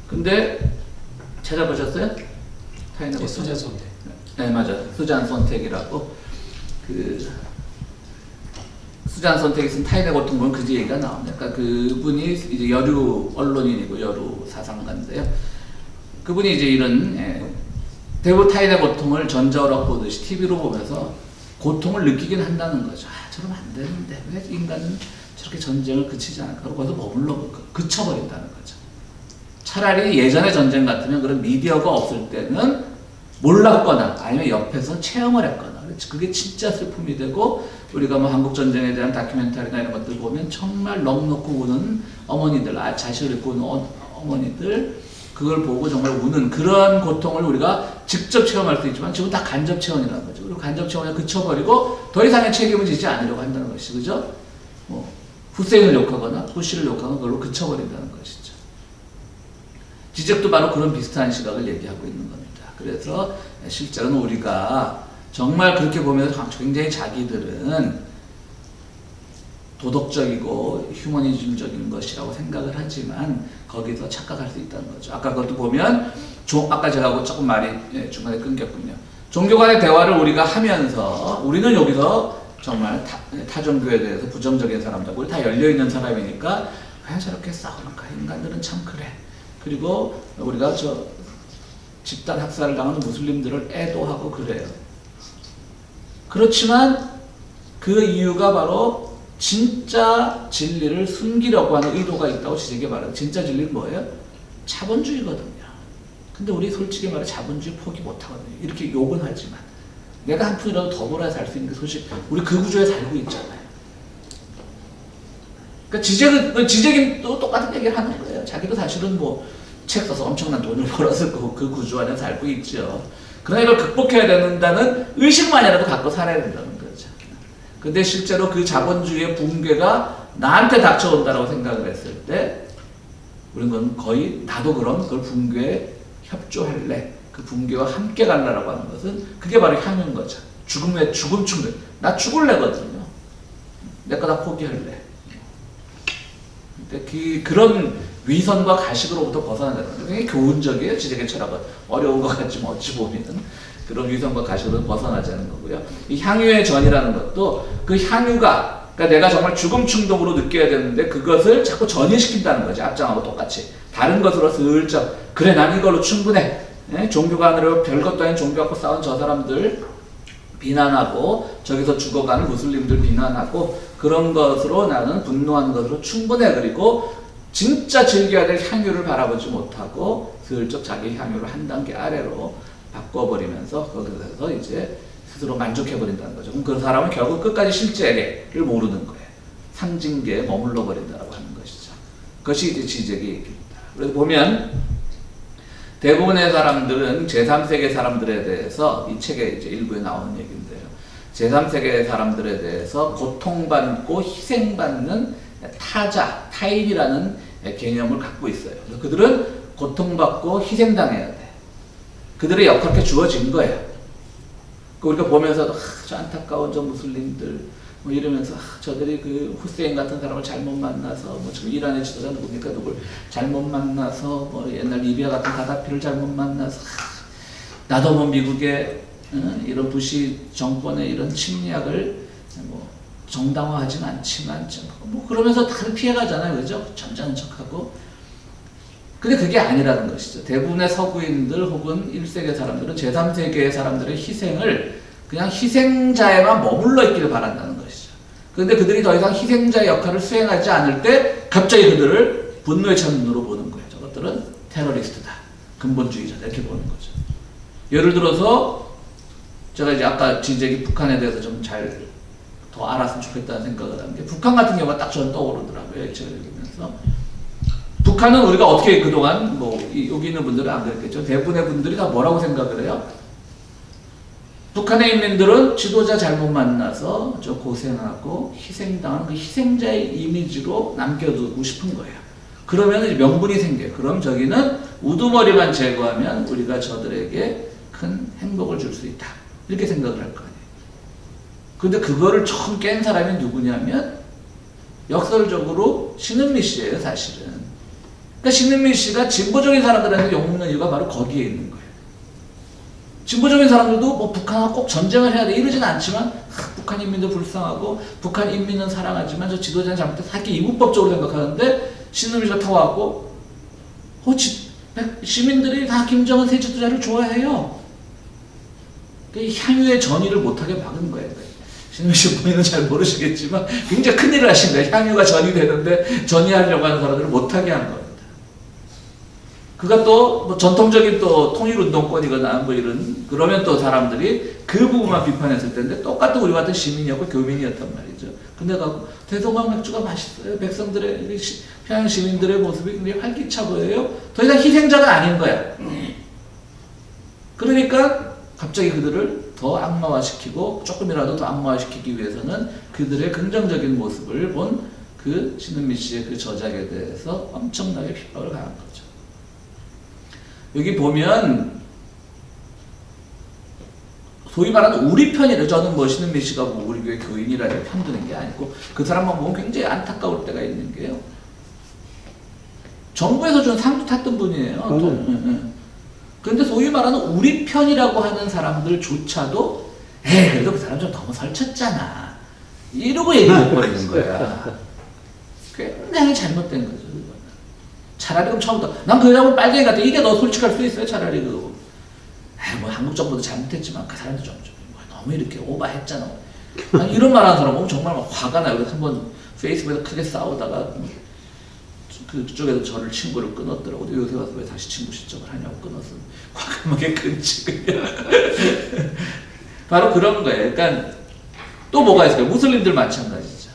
근데 찾아보셨어요? 수잔 선택. 네, 맞아요. 수잔 선택이라고 수잔 선택이 쓴 타인의 고통 보면 그 얘기가 나옵니다. 그러니까 그분이 이제 여류 언론인이고 여류 사상가인데요. 그분이 이제 이런 대부 타인의 고통을 전자오락 보듯이 TV로 보면서 고통을 느끼긴 한다는 거죠. 저러면 안 되는데 왜 인간은 저렇게 전쟁을 그치지 않을까? 그러고 거기서 머물러 그쳐버린다는 거죠. 차라리 예전의 전쟁 같으면 그런 미디어가 없을 때는 몰랐거나 아니면 옆에서 체험을 했거나 그게 진짜 슬픔이 되고 우리가 뭐 한국 전쟁에 대한 다큐멘터리나 이런 것들 보면 정말 넋 놓고 우는 어머니들, 자식을 잃고 우는 어머니들 그걸 보고 정말 우는 그런 고통을 우리가 직접 체험할 수 있지만 지금 다 간접 체험이라는 거죠. 그리고 간접 체험에 그쳐버리고 더 이상의 책임을 지지 않으려고 한다는 것이 그죠? 뭐 후세인을 욕하거나 부시를 욕하거나 그걸로 그쳐버린다는 것이죠. 지적도 바로 그런 비슷한 시각을 얘기하고 있는 겁니다. 그래서 실제로는 우리가 정말 그렇게 보면서 굉장히 자기들은 도덕적이고 휴머니즘적인 것이라고 생각을 하지만 거기서 착각할 수 있다는 거죠. 아까 그것도 보면 아까 제가 조금 말이 중간에 끊겼군요. 종교 간의 대화를 우리가 하면서 우리는 여기서 정말 타 종교에 대해서 부정적인 사람들, 우리 다 열려있는 사람이니까 왜 저렇게 싸우는가, 인간들은 참 그래. 그리고 우리가 저 집단 학살을 당하는 무슬림들을 애도하고 그래요. 그렇지만 그 이유가 바로 진짜 진리를 숨기려고 하는 의도가 있다고 지적이 말해요. 진짜 진리는 뭐예요? 자본주의거든요. 근데 우리 솔직히 말해 자본주의 포기 못하거든요. 이렇게 욕은 하지만 내가 한 푼이라도 더 벌어야 살 수 있는 게 솔직히 우리 그 구조에 살고 있잖아요. 그러니까 지적인 또 똑같은 얘기를 하는 거예요. 자기도 사실은 뭐 책 써서 엄청난 돈을 벌었을 거고 그 구조 안에 살고 있죠. 그러나 이걸 극복해야 된다는 의식만이라도 갖고 살아야 된다는 거죠. 근데 실제로 그 자본주의의 붕괴가 나한테 닥쳐온다고 생각을 했을 때 우리는 거의 나도 그럼 그걸 붕괴에 협조할래. 그 붕괴와 함께 갈라라고 하는 것은 그게 바로 향유인 거죠. 죽음의 죽음 충돌. 나 죽을래거든요. 내 거 다 포기할래. 근데 그런 위선과 가식으로부터 벗어나는 거예요. 굉장히 교훈적이에요. 지적인 철학은. 어려운 것 같지만 어찌 보면 그런 위선과 가식으로 벗어나자는 거고요. 이 향유의 전이라는 것도 그 향유가 그러니까 내가 정말 죽음 충동으로 느껴야 되는데 그것을 자꾸 전이시킨다는 거죠. 앞장하고 똑같이. 다른 것으로 슬쩍 그래 난 이걸로 충분해. 종교가 아니라 별것도 아닌 종교 갖고 싸운 저 사람들 비난하고 저기서 죽어가는 무슬림들 비난하고 그런 것으로 나는 분노하는 것으로 충분해. 그리고 진짜 즐겨야 될 향유를 바라보지 못하고 슬쩍 자기 향유를 한 단계 아래로 바꿔버리면서 거기서 이제 스스로 만족해버린다는 거죠. 그럼 그 사람은 결국 끝까지 실제를 모르는 거예요. 상징계에 머물러 버린다고 하는 것이죠. 그것이 이제 지적의 얘기입니다. 그래서 보면 대부분의 사람들은 제3세계 사람들에 대해서 이 책에 이제 일부에 나오는 얘기인데요. 제3세계 사람들에 대해서 고통받고 희생받는 타인이라는 개념을 갖고 있어요. 그래서 그들은 고통받고 희생당해야 돼. 그들의 역할이 주어진 거예요. 우리가 보면서 저 안타까운 저 무슬림들 뭐 이러면서 저들이 그 후세인 같은 사람을 잘못 만나서 뭐 지금 이란의 지도자 누굽니까 누굴 잘못 만나서 뭐 옛날 리비아 같은 가다피를 잘못 만나서 나도 뭐 미국의 이런 부시 정권의 이런 침략을 뭐 정당화하진 않지만 뭐 그러면서 다들 피해가잖아요. 그죠? 점잖은 척하고. 근데 그게 아니라는 것이죠. 대부분의 서구인들 혹은 1세계 사람들은 제3세계의 사람들의 희생을 그냥 희생자에만 머물러 있기를 바란다는 것이죠. 그런데 그들이 더 이상 희생자의 역할을 수행하지 않을 때 갑자기 그들을 분노의 찬눈으로 보는 거예요. 저것들은 테러리스트다. 근본주의자다. 이렇게 보는 거죠. 예를 들어서 제가 이제 아까 지적이 북한에 대해서 좀 잘 더 알았으면 좋겠다는 생각을 하는 게 북한 같은 경우가 딱 저는 떠오르더라고요. 제가 읽으면서. 북한은 우리가 어떻게 그동안 뭐 여기 있는 분들은 안 그랬겠죠. 대부분의 분들이 다 뭐라고 생각을 해요? 북한의 인민들은 지도자 잘못 만나서 저 고생하고 희생당한 그 희생자의 이미지로 남겨두고 싶은 거예요. 그러면 이제 명분이 생겨요. 그럼 저기는 우두머리만 제거하면 우리가 저들에게 큰 행복을 줄 수 있다. 이렇게 생각을 할 거 아니에요. 근데 그거를 처음 깬 사람이 누구냐면 역설적으로 신은미 씨예요, 사실은. 그러니까 신은미 씨가 진보적인 사람들한테 욕먹는 이유가 바로 거기에 있는 거예요. 진보적인 사람들도 뭐 북한하고 꼭 전쟁을 해야 돼 이러지는 않지만 북한 인민도 불쌍하고 북한 인민은 사랑하지만 저 지도자는 잘못해서 하기 이분법적으로 생각하는데 신은미 씨가 타와갖고 시민들이 다 김정은 새 지도자를 좋아해요. 그러니까 향유의 전이를 못하게 막은 거예요. 신은미 씨 본인은 잘 모르시겠지만 굉장히 큰일을 하신 거예요. 향유가 전이 되는데 전이하려고 하는 사람들을 못하게 한 겁니다. 그가 또 뭐 전통적인 또 통일운동권이거나 뭐 이런 그러면 또 사람들이 그 부분만 비판했을 텐데 똑같은 우리 같은 시민이었고 교민이었단 말이죠. 근데 가고 대동강 맥주가 맛있어요. 백성들의 평양 시민들의 모습이 굉장히 활기차 보여요. 더 이상 희생자가 아닌 거야. 그러니까 갑자기 그들을 더 악마화시키고 조금이라도 더 악마화시키기 위해서는 그들의 긍정적인 모습을 본 그 신은미 씨의 그 저작에 대해서 엄청나게 핍박을 가한 거죠. 여기 보면 소위 말하는 우리 편이래. 저는 뭐 신은미 씨가 뭐 우리 교회 교인이라는 편드는 게 아니고 그 사람만 보면 굉장히 안타까울 때가 있는 게요. 정부에서 준 상도 탔던 분이에요. 그런데 소위 말하는 우리 편이라고 하는 사람들조차도 그래도 그 사람 좀 너무 설쳤잖아. 이러고 얘기해버리는 거야. 굉장히 잘못된 거죠. 그거는. 차라리 그럼 처음부터 난 그 사람은 빨갱이 같아. 이게 너 솔직할 수 있어요. 차라리 그 뭐 한국 정부도 잘못했지만 그 사람도 좀 너무 이렇게 오버했잖아. 이런 말하는 사람 보면 정말 막 화가 나요. 그래서 한번 페이스북에서 크게 싸우다가 그쪽에서 저를 친구를 끊었더라고. 요새 와서 왜 다시 친구 신청을 하냐고 끊었어. 과감하게 끊지 그냥. 바로 그런 거예요. 그러니까 또 뭐가 있을까요? 무슬림들 마찬가지죠.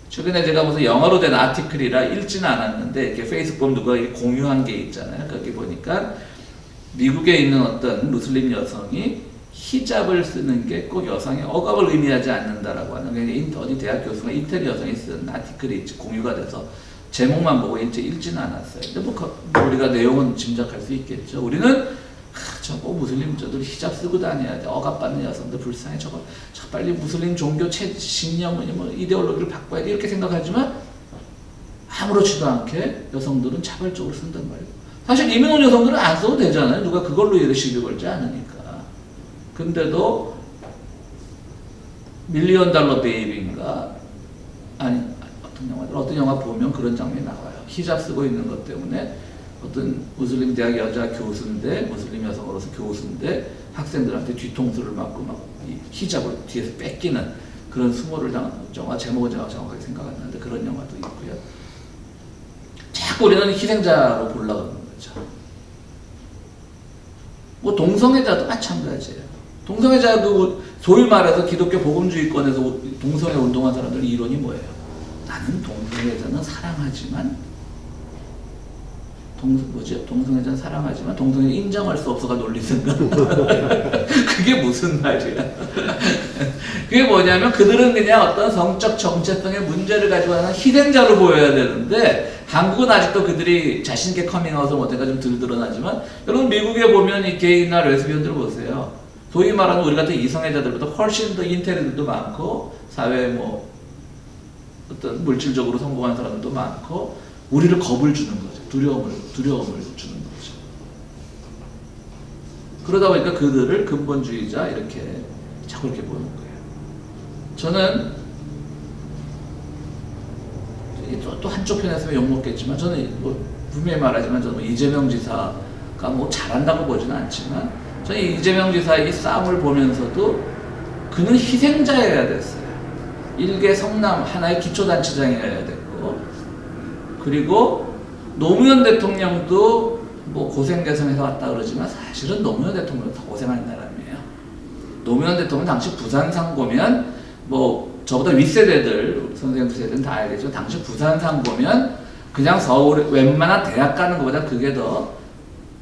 최근에 제가 무슨 영어로 된 아티클이라 읽지는 않았는데 이렇게 페이스북 누가 공유한 게 있잖아요. 거기 보니까 미국에 있는 어떤 무슬림 여성이 히잡을 쓰는 게 꼭 여성의 억압을 의미하지 않는다라고 하는 어디 대학 교수가 이태리 여성이 쓴 아티클이 공유가 돼서 제목만 보고 이제 읽지는 않았어요. 근데 뭐 우리가 내용은 짐작할 수 있겠죠. 우리는 저거 무슬림 저들 히잡 쓰고 다녀야 돼. 억압받는 여성들 불쌍해. 저거 빨리 무슬림 종교 신념 뭐 이데올로기를 바꿔야 돼. 이렇게 생각하지만 아무렇지도 않게 여성들은 자발적으로 쓴단 말이에요. 사실 이민 온 여성들은 안 써도 되잖아요. 누가 그걸로 이렇게 시비 걸지 않으니까. 근데도 밀리언 달러 베이비인가 아니 어떤 영화 보면 그런 장면이 나와요. 히잡 쓰고 있는 것 때문에 어떤 무슬림 대학 여자 교수인데 무슬림 여성으로서 교수인데 학생들한테 뒤통수를 맞고 막 히잡을 뒤에서 뺏기는 그런 수모를 당한 영화 제목은 제가 정확하게 생각 안 나는데 그런 영화도 있고요. 자꾸 우리는 희생자로 보려고 하는 거죠. 뭐 동성애자도 마찬가지예요. 동성애자 소위 말해서 기독교 복음주의권에서 동성애 운동한 사람들 이론이 뭐예요? 나는 동성애자는 사랑하지만 동성애자는 사랑하지만 동성애 인정할 수 없어가 논리든가. 그게 무슨 말이야? 그게 뭐냐면 그들은 그냥 어떤 성적 정체성의 문제를 가지고 하는 희생자로 보여야 되는데 한국은 아직도 그들이 자신있게 커밍아웃을 못해가 좀 덜 드러나지만 여러분 미국에 보면 이 게이나 레즈비언들 보세요. 소위 말하는 우리 같은 이성애자들보다 훨씬 더 인텔리들도 많고 사회에 뭐 어떤 물질적으로 성공한 사람들도 많고 우리를 겁을 주는 거죠. 두려움을 주는 거죠. 그러다 보니까 그들을 근본주의자 이렇게 자꾸 이렇게 보는 거예요. 저는 또 한쪽 편에서 욕먹겠지만 저는 뭐 분명히 말하지만 저는 이재명 지사가 뭐 잘한다고 보지는 않지만 저는 이재명 지사의 이 싸움을 보면서도 그는 희생자여야 됐어요. 일개 성남 하나의 기초단체장이어야 됐고 그리고 노무현 대통령도 뭐 고생개성에서 왔다 그러지만 사실은 노무현 대통령은 더 고생한 사람이에요. 노무현 대통령 당시 부산상 보면 뭐 저보다 윗세대들 선생님 세대는 다 알겠죠. 당시 부산상 보면 그냥 서울 웬만한 대학 가는 것보다 그게 더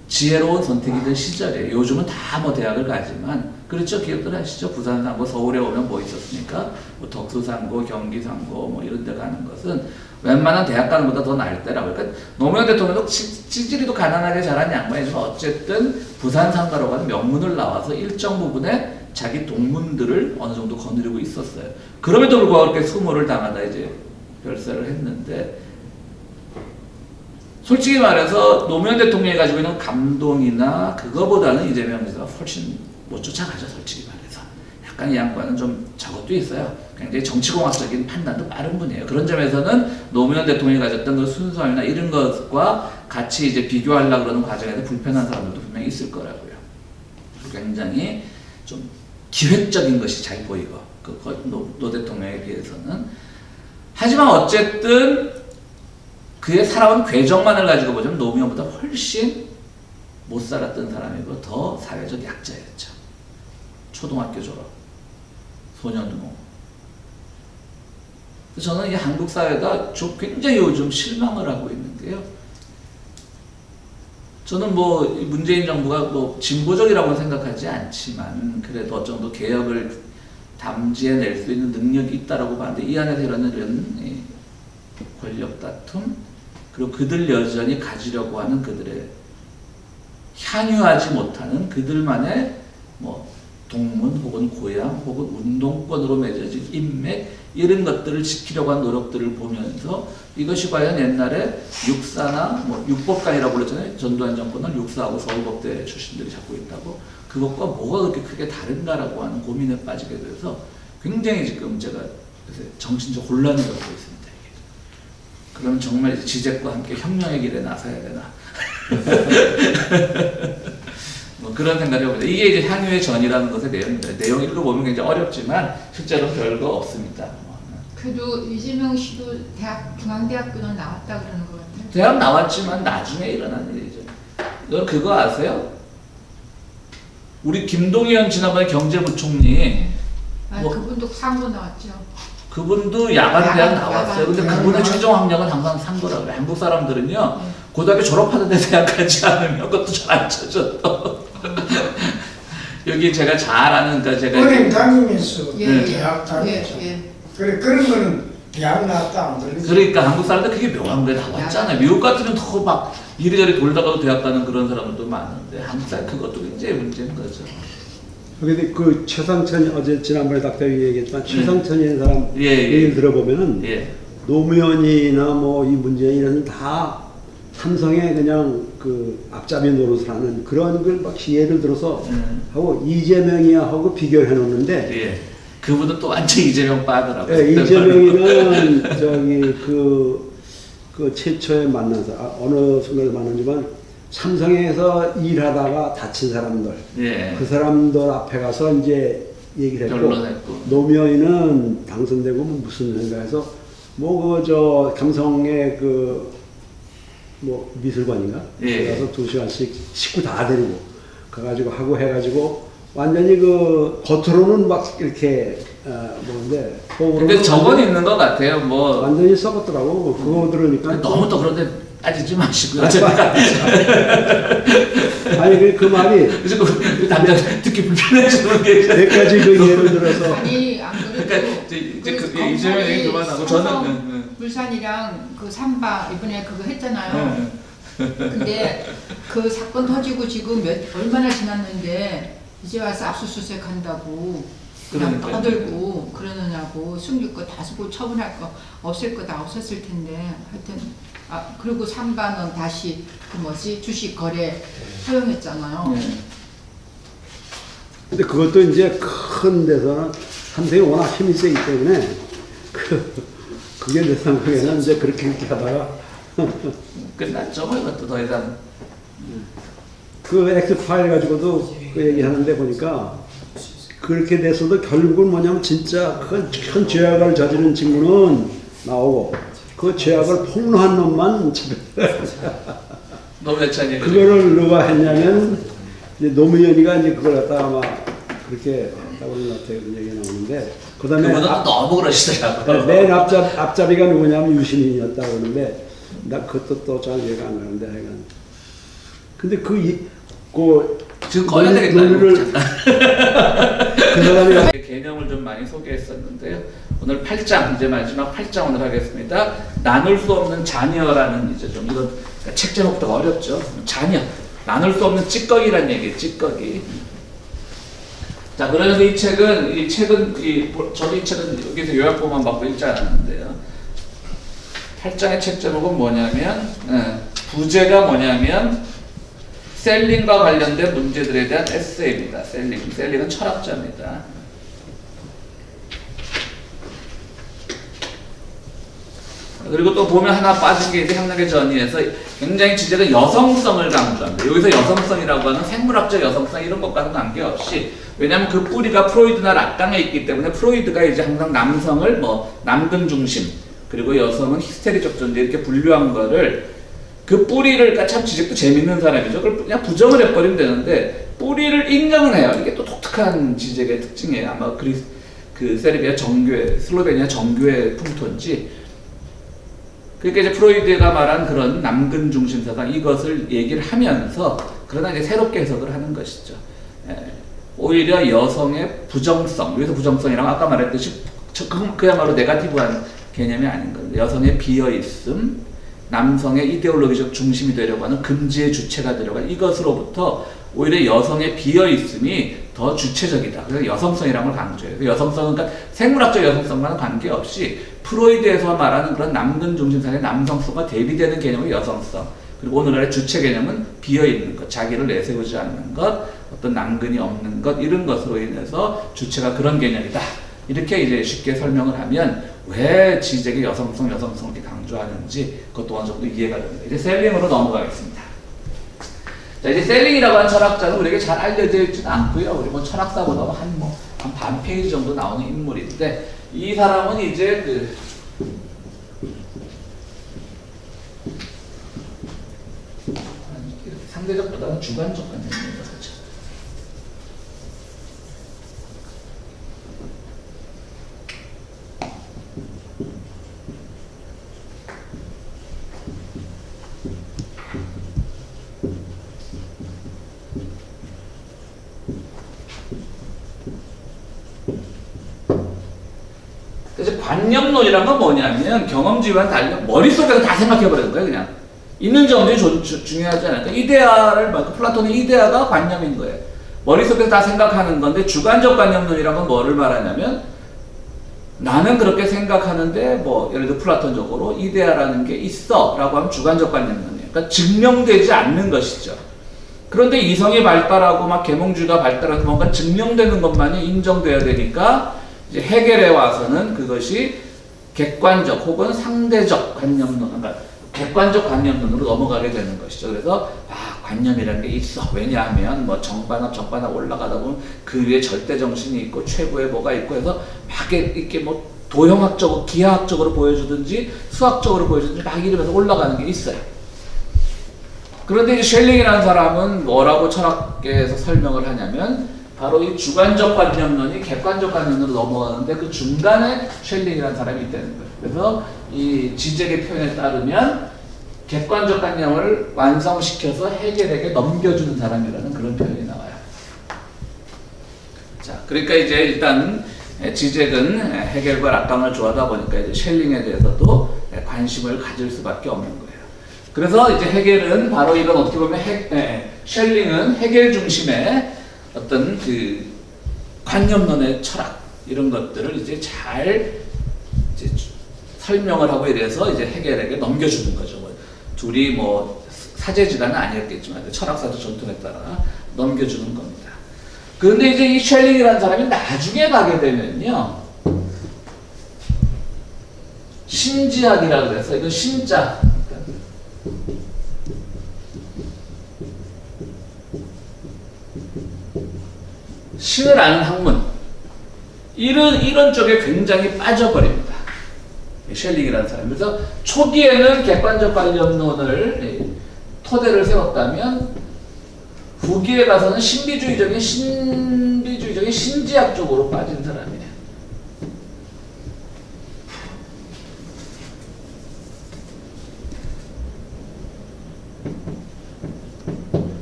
지혜로운 선택이던 시절이에요. 요즘은 다 뭐 대학을 가지만 그렇죠. 기억들 하시죠. 부산상고 서울에 오면 뭐 있었습니까? 뭐 덕수상고, 경기상고 뭐 이런 데 가는 것은 웬만한 대학 가는 것보다 더 나을 때라고. 그러니까 노무현 대통령도 찌질이도 가난하게 자란 양반이지만 어쨌든 부산상가로 가는 명문을 나와서 일정 부분에 자기 동문들을 어느 정도 거느리고 있었어요. 그럼에도 불구하고 그렇게 수모를 당하다 이제 별세를 했는데 솔직히 말해서 노무현 대통령이 가지고 있는 감동이나 그거보다는 이재명 지사가 훨씬 못 쫓아가죠. 솔직히 말해서. 약간 이 양반은 좀 저것도 있어요. 굉장히 정치공학적인 판단도 빠른 분이에요. 그런 점에서는 노무현 대통령이 가졌던 그 순수함이나 이런 것과 같이 이제 비교하려고 그러는 과정에서 불편한 사람들도 분명히 있을 거라고요. 굉장히 좀 기획적인 것이 잘 보이고 노 대통령에 비해서는. 하지만 어쨌든 그의 살아온 궤적만을 가지고 보자면 노무현보다 훨씬 못 살았던 사람이고 더 사회적 약자였죠. 초등학교 졸업, 소년농. 저는 이 한국 사회가 굉장히 요즘 실망을 하고 있는 게요. 저는 뭐 문재인 정부가 뭐 진보적이라고 생각하지 않지만 그래도 어느 정도 개혁을 담지해낼 수 있는 능력이 있다라고 봤는데 이 안에서 이런 권력 다툼 그리고 그들 여전히 가지려고 하는 그들의 향유하지 못하는 그들만의 뭐 동문 혹은 고향 혹은 운동권으로 맺어진 인맥 이런 것들을 지키려고 한 노력들을 보면서 이것이 과연 옛날에 육사나 뭐 육법관이라고 불렀잖아요. 전두환 정권은 육사하고 서울법대 출신들이 잡고 있다고 그것과 뭐가 그렇게 크게 다른가라고 하는 고민에 빠지게 돼서 굉장히 지금 제가 요새 정신적 혼란을 겪고 있습니다. 그러면 정말 이제 지적과 함께 혁명의 길에 나서야 되나 뭐 그런 생각을 해봅니다. 이게 이제 향유의 전이라는 것의 내용입니다. 내용 읽어보면 굉장히 어렵지만 실제로 별거 없습니다. 그래도 이재명 씨도 중앙대학교는 나왔다 그러는 것 같아요. 대학 나왔지만 나중에 일어난 일이죠. 여러분 그거 아세요? 우리 김동연 지난번에 경제부총리 뭐, 그분도 상고 나왔죠. 그분도 야간대학 야간, 나왔어요. 근데 야간. 그분의 최종 학력은 항상 상고라고요. 한국 사람들은요 고등학교 졸업하는데 대학 가지 않으면 그것도 잘 안 쳐져. 여기 제가 잘 아는 그러니까 제가 은행 다니면서 예, 대학 다니면서 예. 그래 그런 거는 대학 나왔다 안 그러지. 그러니까 한국 사람들 그게 묘한 거에 나왔잖아요. 미국 같으면 더 막 이리저리 돌다가도 대학 가는 그런 사람들도 많은데 한국 사람 그것도 굉장히 문제인 거죠. 근데 그 최상천이 어제 지난번에 닥터이 얘기했지만 최상천이라는 사람 예, 예. 얘기를 들어보면은 예. 노무현이나 뭐 이 문재인이라는 다 삼성의 그냥 그 앞잡이 노릇을 하는 그런 걸 막 예를 들어서 하고 이재명이야 하고 비교해 놓는데 예. 그분은 또 완전 이재명 빠더라고요. 예, 이재명이는 저기 그 최초에 만난 사람 어느 순간에 만났지만 삼성에서 일하다가 다친 사람들 예. 그 사람들 앞에 가서 이제 얘기를 했고 변론했고. 노무현이는 당선되고 뭐 무슨 생각해서 뭐 그 저 강성의 그 뭐 미술관인가 예. 가서 2시간씩 식구 다 데리고 가가지고 하고 해가지고 완전히 그 겉으로는 막 이렇게 뭐인데 근데 저건 있는 것 같아요. 뭐 완전히 썩었더라고 그거 들으니까 너무 또 그런데 따지지 마시고요. 아니 그 말이 그래서 그 남자 듣기 불편해지는 게 몇 가지 그 예를 들어서 아니 안 그러니까 그래도 이제 그 이재명 얘기 그만하고 저는 물산이랑 그 삼바 이번에 그거 했잖아요. 근데 그 사건 터지고 지금 얼마나 지났는데 이제 와서 압수수색 한다고 그냥 그러니까요. 떠들고 그러느냐고 숨길 거 다 쓰고 처분할 거 없앨 거 다 없었을 텐데 하여튼 그리고 삼바는 다시 그 뭐지 주식 거래 허용했잖아요. 근데 그것도 이제 큰 데서는 삼성이 워낙 힘이 세기 때문에 그게 내 생각에는 이제 그렇게 하다가 끝났죠. 뭐 이것도 더 이상 그 엑스파일 가지고도 그 얘기하는데 보니까 그렇게 돼서도 결국은 뭐냐면 진짜 큰 죄악을 저지른 친구는 나오고 그 죄악을 폭로한 놈만 노회찬이 그거를 누가 했냐면 이제 노무현이가 이제 그걸 갖다가 막 그렇게 했다고 그런 것 같아요. 그런 얘기가 나오는데 그다음에 그보다 너무 그러시더라고요. 맨 앞잡이가 누구냐면 유시민이었다고 그러는데 나 그것도 또 잘 이해가 안 가는데 하여간 근데 그 지금 꺼야 되겠다. 논리를 그 사람이 개념을 좀 많이 소개했었는데요. 오늘 8장 이제 마지막 8장 오늘 하겠습니다. 나눌 수 없는 자녀라는 이제 좀 이건 책 제목도 어렵죠. 자녀 나눌 수 없는 찌꺼기란 얘기예요. 찌꺼기. 자 그래서 이 책은 저도 이 책은 여기서 요약본만 받고 읽지 않았는데요. 8장의 책 제목은 뭐냐면 부제가 뭐냐면 셀링과 관련된 문제들에 대한 에세이입니다. 셀링은 철학자입니다. 그리고 또 보면 하나 빠진 게 이제 향락의 전이에서 굉장히 주제가 여성성을 강조합니다. 여기서 여성성이라고 하는 생물학적 여성성 이런 것과는 관계없이 왜냐하면 그 뿌리가 프로이드나 락강에 있기 때문에 프로이드가 이제 항상 남성을 뭐 남근 중심 그리고 여성은 히스테리적 존재 이렇게 분류한 거를 그 뿌리를 그러니까 참 지적도 재밌는 사람이죠. 그걸 그냥 부정을 해버리면 되는데 뿌리를 인정을 해요. 이게 또 독특한 지적의 특징이에요. 아마 그 세르비아 정교회, 슬로베니아 정교회 풍토인지. 그러니까 이제 프로이드가 말한 그런 남근 중심 사상 이것을 얘기를 하면서 그러나 이제 새롭게 해석을 하는 것이죠. 오히려 여성의 부정성, 여기서 부정성이라면 아까 말했듯이 그야말로 네거티브한 개념이 아닌 겁니다. 여성의 비어있음, 남성의 이데올로기적 중심이 되려고 하는 금지의 주체가 되려고 하는 이것으로부터 오히려 여성의 비어 있음이 더 주체적이다. 그래서 여성성이라는 걸 강조해요. 여성성은 그러니까 생물학적 여성성과는 관계없이 프로이드에서 말하는 그런 남근 중심상의 남성성과 대비되는 개념의 여성성. 그리고 오늘날의 주체 개념은 비어 있는 것, 자기를 내세우지 않는 것, 어떤 남근이 없는 것 이런 것으로 인해서 주체가 그런 개념이다. 이렇게 이제 쉽게 설명을 하면 왜 지적의 여성성을 이렇게 강조하는지 그것도 어느 정도 이해가 됩니다. 이제 셀링으로 넘어가겠습니다. 자, 이제 셀링이라고 하는 철학자는 우리에게 잘 알려져 있지는 않고요. 우리 뭐 철학사보다 한 반 페이지 정도 나오는 인물인데 이 사람은 이제 상대적보다는 주관적 관념입니다. 그렇죠? 그래서 관념론이란 건 뭐냐면 경험주의와는 달리 머릿속에서 다 생각해버리는 거예요. 그냥 있는지 없는지 중요하지 않아요. 그러니까 이데아를 말고 플라톤의 이데아가 관념인 거예요. 머릿속에서 다 생각하는 건데 주관적 관념론이란 건 뭐를 말하냐면 나는 그렇게 생각하는데 뭐 예를 들어 플라톤적으로 이데아라는 게 있어 라고 하면 주관적 관념론이에요. 그러니까 증명되지 않는 것이죠. 그런데 이성이 발달하고 막 계몽주의가 발달하고 뭔가 증명되는 것만이 인정돼야 되니까 이제 해결에 와서는 그것이 객관적 혹은 상대적 관념론, 그러니까 객관적 관념론으로 넘어가게 되는 것이죠. 그래서 관념이라는 게 있어. 왜냐하면 뭐 정반합 올라가다 보면 그 위에 절대 정신이 있고 최고의 뭐가 있고 해서 막 이렇게 뭐 도형학적으로 기하학적으로 보여주든지 수학적으로 보여주든지 막 이러면서 올라가는 게 있어요. 그런데 이제 쉘링이라는 사람은 뭐라고 철학계에서 설명을 하냐면 바로 이 주관적 관념론이 객관적 관념론으로 넘어가는데 그 중간에 쉘링이라는 사람이 있다는 거예요. 그래서 이 지적의 표현에 따르면 객관적 관념을 완성시켜서 해겔에게 넘겨주는 사람이라는 그런 표현이 나와요. 자, 그러니까 이제 일단 지적은 해겔과 락강을 좋아하다 보니까 이제 쉘링에 대해서도 관심을 가질 수밖에 없는 거예요. 그래서 이제 해겔은 바로 이런 어떻게 보면 쉘링은 해겔 중심의 어떤 그 관념론의 철학 이런 것들을 이제 잘 이제 설명을 하고 이래서 이제 해겔에게 넘겨주는 거죠. 뭐 둘이 뭐 사제지단은 아니었겠지만 철학사적 전통에 따라 넘겨주는 겁니다. 그런데 이제 이 쉘링이라는 사람이 나중에 가게 되면요, 신지학이라고 해서 이건 신자. 신을 아는 학문 이런 쪽에 굉장히 빠져버립니다. 쉘링이라는 사람. 그래서 초기에는 객관적 관념론을 토대를 세웠다면 후기에 가서는 신비주의적인 신지학 쪽으로 빠진 사람이에요.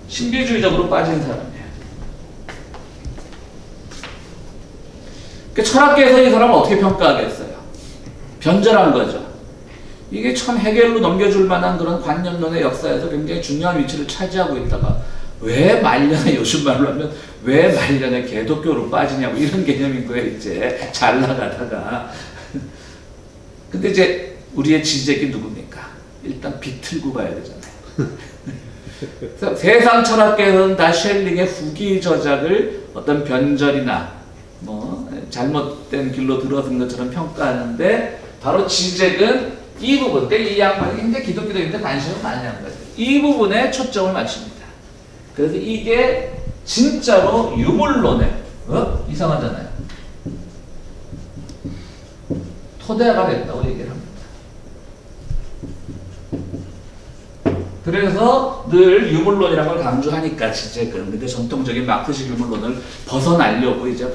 신비주의적으로 빠진 사람이에요. 철학계에서 이 사람을 어떻게 평가하겠어요? 변절한 거죠. 이게 참 해겔로 넘겨줄 만한 그런 관념론의 역사에서 굉장히 중요한 위치를 차지하고 있다가 왜 말년에 요즘 말로 하면 왜 말년에 개독교로 빠지냐고 이런 개념인 거예요. 이제 잘 나가다가. 근데 이제 우리의 지적이 누굽니까? 일단 비틀고 가야 되잖아요. 그래서 세상 철학계에서는 다 쉘링의 후기 저작을 어떤 변절이나 뭐 잘못된 길로 들어선 것처럼 평가하는데 바로 지적은 이 부분, 이 양반이 굉장히 기독교적인데 관심을 많이 하는 거예요. 이 부분에 초점을 맞춥니다. 그래서 이게 진짜로 유물론의 이상하잖아요. 토대가 됐다고 얘기를 합니다. 그래서 늘 유물론이라는 걸 강조하니까 지적은 근데 전통적인 마크식 유물론을 벗어나려고 이제 막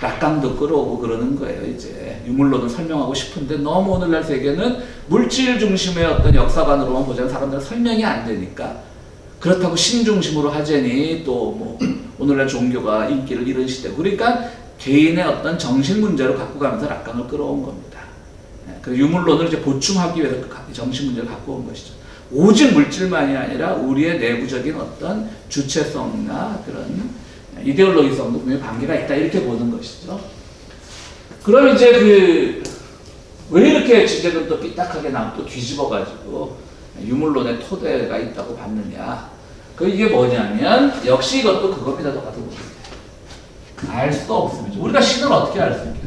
락강도 끌어오고 그러는 거예요. 이제 유물론을 설명하고 싶은데 너무 오늘날 세계는 물질 중심의 어떤 역사관으로만 보자면 사람들은 설명이 안 되니까 그렇다고 신 중심으로 하자니 또 뭐 오늘날 종교가 인기를 잃은 시대고 그러니까 개인의 어떤 정신 문제로 갖고 가면서 락강을 끌어온 겁니다. 그래서 유물론을 이제 보충하기 위해서 정신 문제를 갖고 온 것이죠. 오직 물질만이 아니라 우리의 내부적인 어떤 주체성이나 그런 이데올로기성도 분명히 관계가 있다 이렇게 보는 것이죠. 그럼 이제 왜 이렇게 지적은 또 삐딱하게 또 뒤집어가지고 유물론의 토대가 있다고 봤느냐? 이게 뭐냐면 역시 이것도 그겁니다. 똑같은 겁니다. 알 수가 없습니다. 우리가 신을 어떻게 알 수 있겠어요?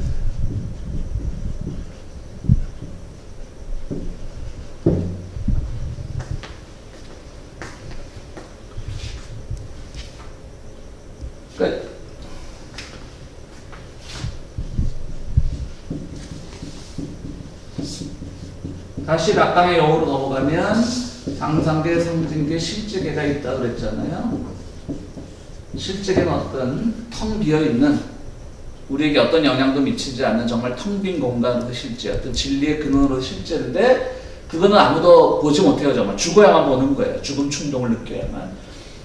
그러니까 다시 락강의 영어로 넘어가면 상상계, 상징계, 실제계가 있다고 그랬잖아요. 실제계는 어떤 텅 비어있는 우리에게 어떤 영향도 미치지 않는 정말 텅 빈 공간으로 실제, 어떤 진리의 근원으로 실제인데 그거는 아무도 보지 못해요. 정말 죽어야만 보는 거예요. 죽음 충동을 느껴야만.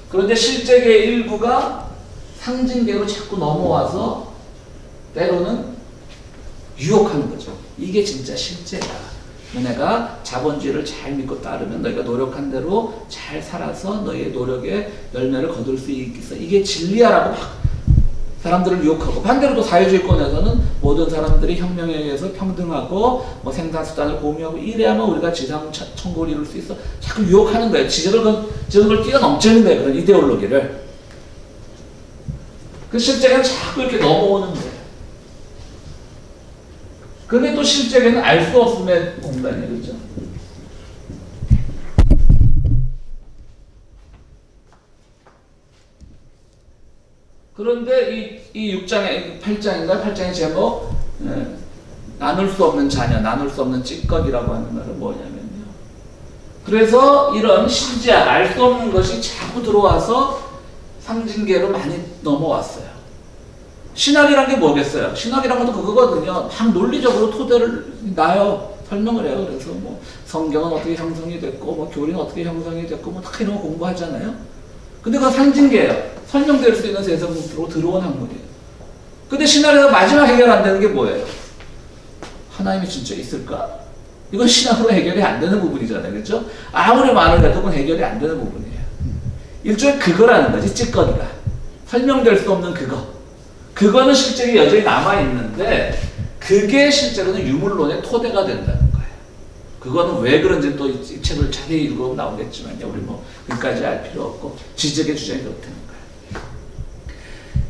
그런데 실제계의 일부가 상징계로 자꾸 넘어와서 때로는 유혹하는 거죠. 이게 진짜 실제야. 너네가 자본주의를 잘 믿고 따르면 너희가 노력한 대로 잘 살아서 너희의 노력의 열매를 거둘 수 있겠어. 이게 진리야라고 막 사람들을 유혹하고, 반대로 또 사회주의권에서는 모든 사람들이 혁명에 의해서 평등하고 뭐 생산수단을 공유하고 이래야만 우리가 지상 천국을 이룰 수 있어. 자꾸 유혹하는 거예요. 지적을 뛰어넘치는 거예요. 그런 이데올로기를. 그 실제는 자꾸 이렇게 넘어오는 거예요. 근데 또 실제는 알 수 없음의 공간이에요. 그렇죠? 그런데 이 6장의 8장의 제목 나눌 수 없는 자녀, 나눌 수 없는 찌꺼기라고 하는 말은 뭐냐면요. 그래서 이런 신지야, 알 수 없는 것이 자꾸 들어와서 상징계로 많이 넘어왔어요. 신학이란 게 뭐겠어요? 신학이란 것도 그거거든요. 막 논리적으로 토대를 놔요. 설명을 해요. 그래서 뭐 성경은 어떻게 형성이 됐고, 뭐 교리는 어떻게 형성이 됐고, 뭐 다 이런 거 공부하잖아요. 근데 그건 상징계예요. 설명될 수 있는 세상으로 들어온 학문이에요. 근데 신학에서 마지막 해결 안 되는 게 뭐예요? 하나님이 진짜 있을까? 이건 신학으로 해결이 안 되는 부분이잖아요. 그렇죠? 아무리 말을 해도 그건 해결이 안 되는 부분이에요. 일종의 그거라는 거지, 찌꺼기가. 설명될 수 없는 그거. 그거는 실제로 여전히 남아있는데 그게 실제로는 유물론의 토대가 된다는 거예요. 그거는 왜 그런지 또 이 책을 자세히 읽어보면 나오겠지만요. 우리 뭐 그까지 알 필요 없고 지적의 주장이 그렇다는 거예요.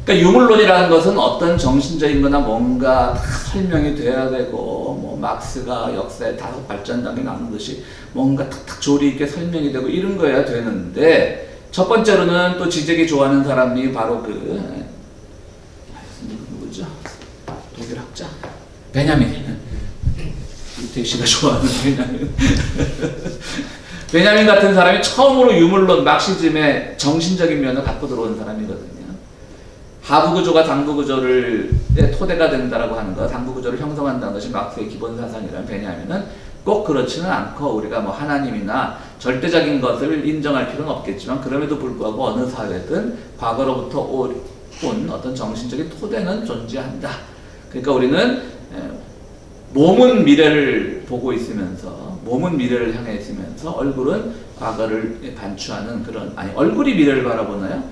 그러니까 유물론이라는 것은 어떤 정신적인 거나 뭔가 다 설명이 돼야 되고, 뭐 막스가 역사의 5 발전단계 나눈 것이 뭔가 탁탁 조리 있게 설명이 되고 이런 거여야 되는데, 첫 번째로는 또 지적이 좋아하는 사람이 바로 누구죠? 독일 학자 베냐민. 이태희 씨가 좋아하는 베냐민. 베냐민 같은 사람이 처음으로 유물론, 막시즘의 정신적인 면을 갖고 들어온 사람이거든요. 하부구조가 당부구조의 토대가 된다라고 하는 것, 당부구조를 형성한다는 것이 막스의 기본 사상이라는 베냐민은 꼭 그렇지는 않고, 우리가 뭐 하나님이나 절대적인 것을 인정할 필요는 없겠지만 그럼에도 불구하고 어느 사회든 과거로부터 온 어떤 정신적인 토대는 존재한다. 그러니까 우리는 몸은 미래를 보고 있으면서, 몸은 미래를 향해 있으면서 얼굴은 과거를 반추하는 그런, 아니 얼굴이 미래를 바라보나요?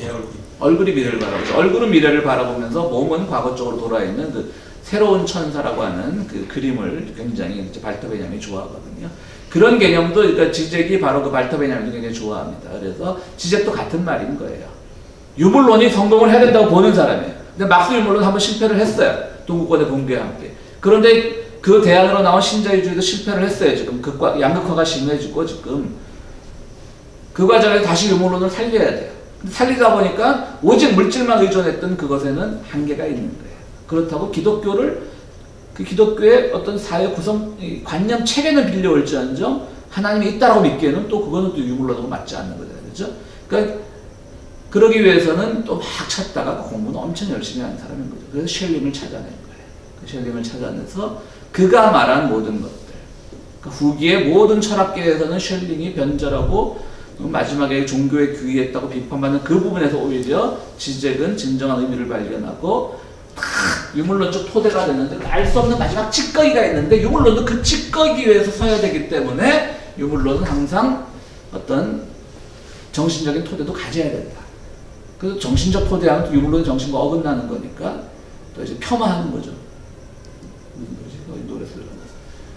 예, 얼굴이 미래를 바라보죠. 얼굴은 미래를 바라보면서 몸은 과거 쪽으로 돌아있는 그 새로운 천사라고 하는 그 그림을 굉장히 발터 베냐민이 좋아하거든요. 그런 개념도, 그러니까 지적이 바로 그 발터 베냐민도 굉장히 좋아합니다. 그래서 지적도 같은 말인 거예요. 유물론이 성공을 해야 된다고 보는 사람이에요. 근데 막스 유물론 한번 실패를 했어요. 동구권의 붕괴와 함께. 그런데 그 대안으로 나온 신자유주의도 실패를 했어요. 지금 양극화가 심해지고 지금 그 과정에서 다시 유물론을 살려야 돼요. 살리다 보니까 오직 물질만 의존했던 그것에는 한계가 있는 거예요. 그렇다고 기독교의 어떤 사회 구성 관념 체계는 빌려올지언정 하나님이 있다라고 믿기에는 또 그거는 또 유물론하고 맞지 않는 거잖아요. 그렇죠? 그러니까 그러기 위해서는 또 막 찾다가 공부는 엄청 열심히 하는 사람인 거죠. 그래서 쉘링을 찾아낸 거예요. 그 쉘링을 찾아내서 그가 말한 모든 것들, 그러니까 후기의 모든 철학계에서는 쉘링이 변절하고 마지막에 종교에 귀의했다고 비판받는 그 부분에서 오히려 지적은 진정한 의미를 발견하고 유물론적 토대가 됐는데 알 수 없는 마지막 찌꺼기가 있는데 유물론도 그 찌꺼기 위에서 서야 되기 때문에 유물론은 항상 어떤 정신적인 토대도 가져야 된다. 그래서 정신적 토대하면 유물론의 정신과 어긋나는 거니까 또 이제 폄하하는 거죠. 무슨 거지? 노래 쓰는 거.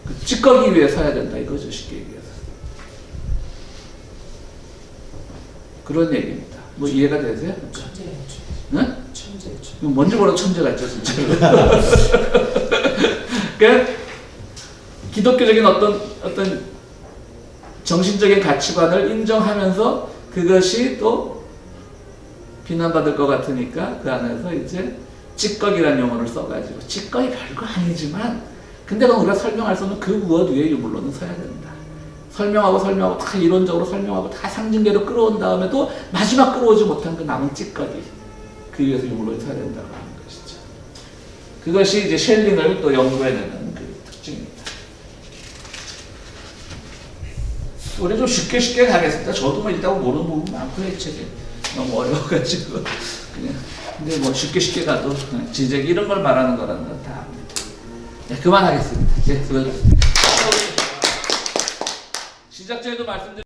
그 찌꺼기 위에 서야 된다 이거죠, 쉽게 얘기해서. 그런 얘기입니다. 뭐 이해가 되세요? 천재예요. 응? 천재. 뭔지 모르는 천재가 있죠, 진짜. 그러니까 기독교적인 어떤 정신적인 가치관을 인정하면서 그것이 또 비난받을 것 같으니까 그 안에서 이제 찌꺼기라는 용어를 써가지고 찌꺼기 별거 아니지만 근데 우리가 설명할 수 없는 그 무엇 위에 유물론은 서야 된다. 설명하고 다 이론적으로 설명하고 다 상징계로 끌어온 다음에도 마지막 끌어오지 못한 그 남은 찌꺼기 그 위에서 유물론이 서야 된다고 하는 것이죠. 그것이 이제 셸링을 또 연구해내는 그 특징입니다. 우리 좀 쉽게 가겠습니다. 저도 뭐 있다고 모르는 부분 많고요. 이 책이 너무 어려워가지고 그냥 근데 뭐 쉽게 가도 지적 이런 걸 말하는 거라는 건 다 압니다. 네, 그만하겠습니다. 예, 수고하셨습니다. 시작 전에도 말씀드린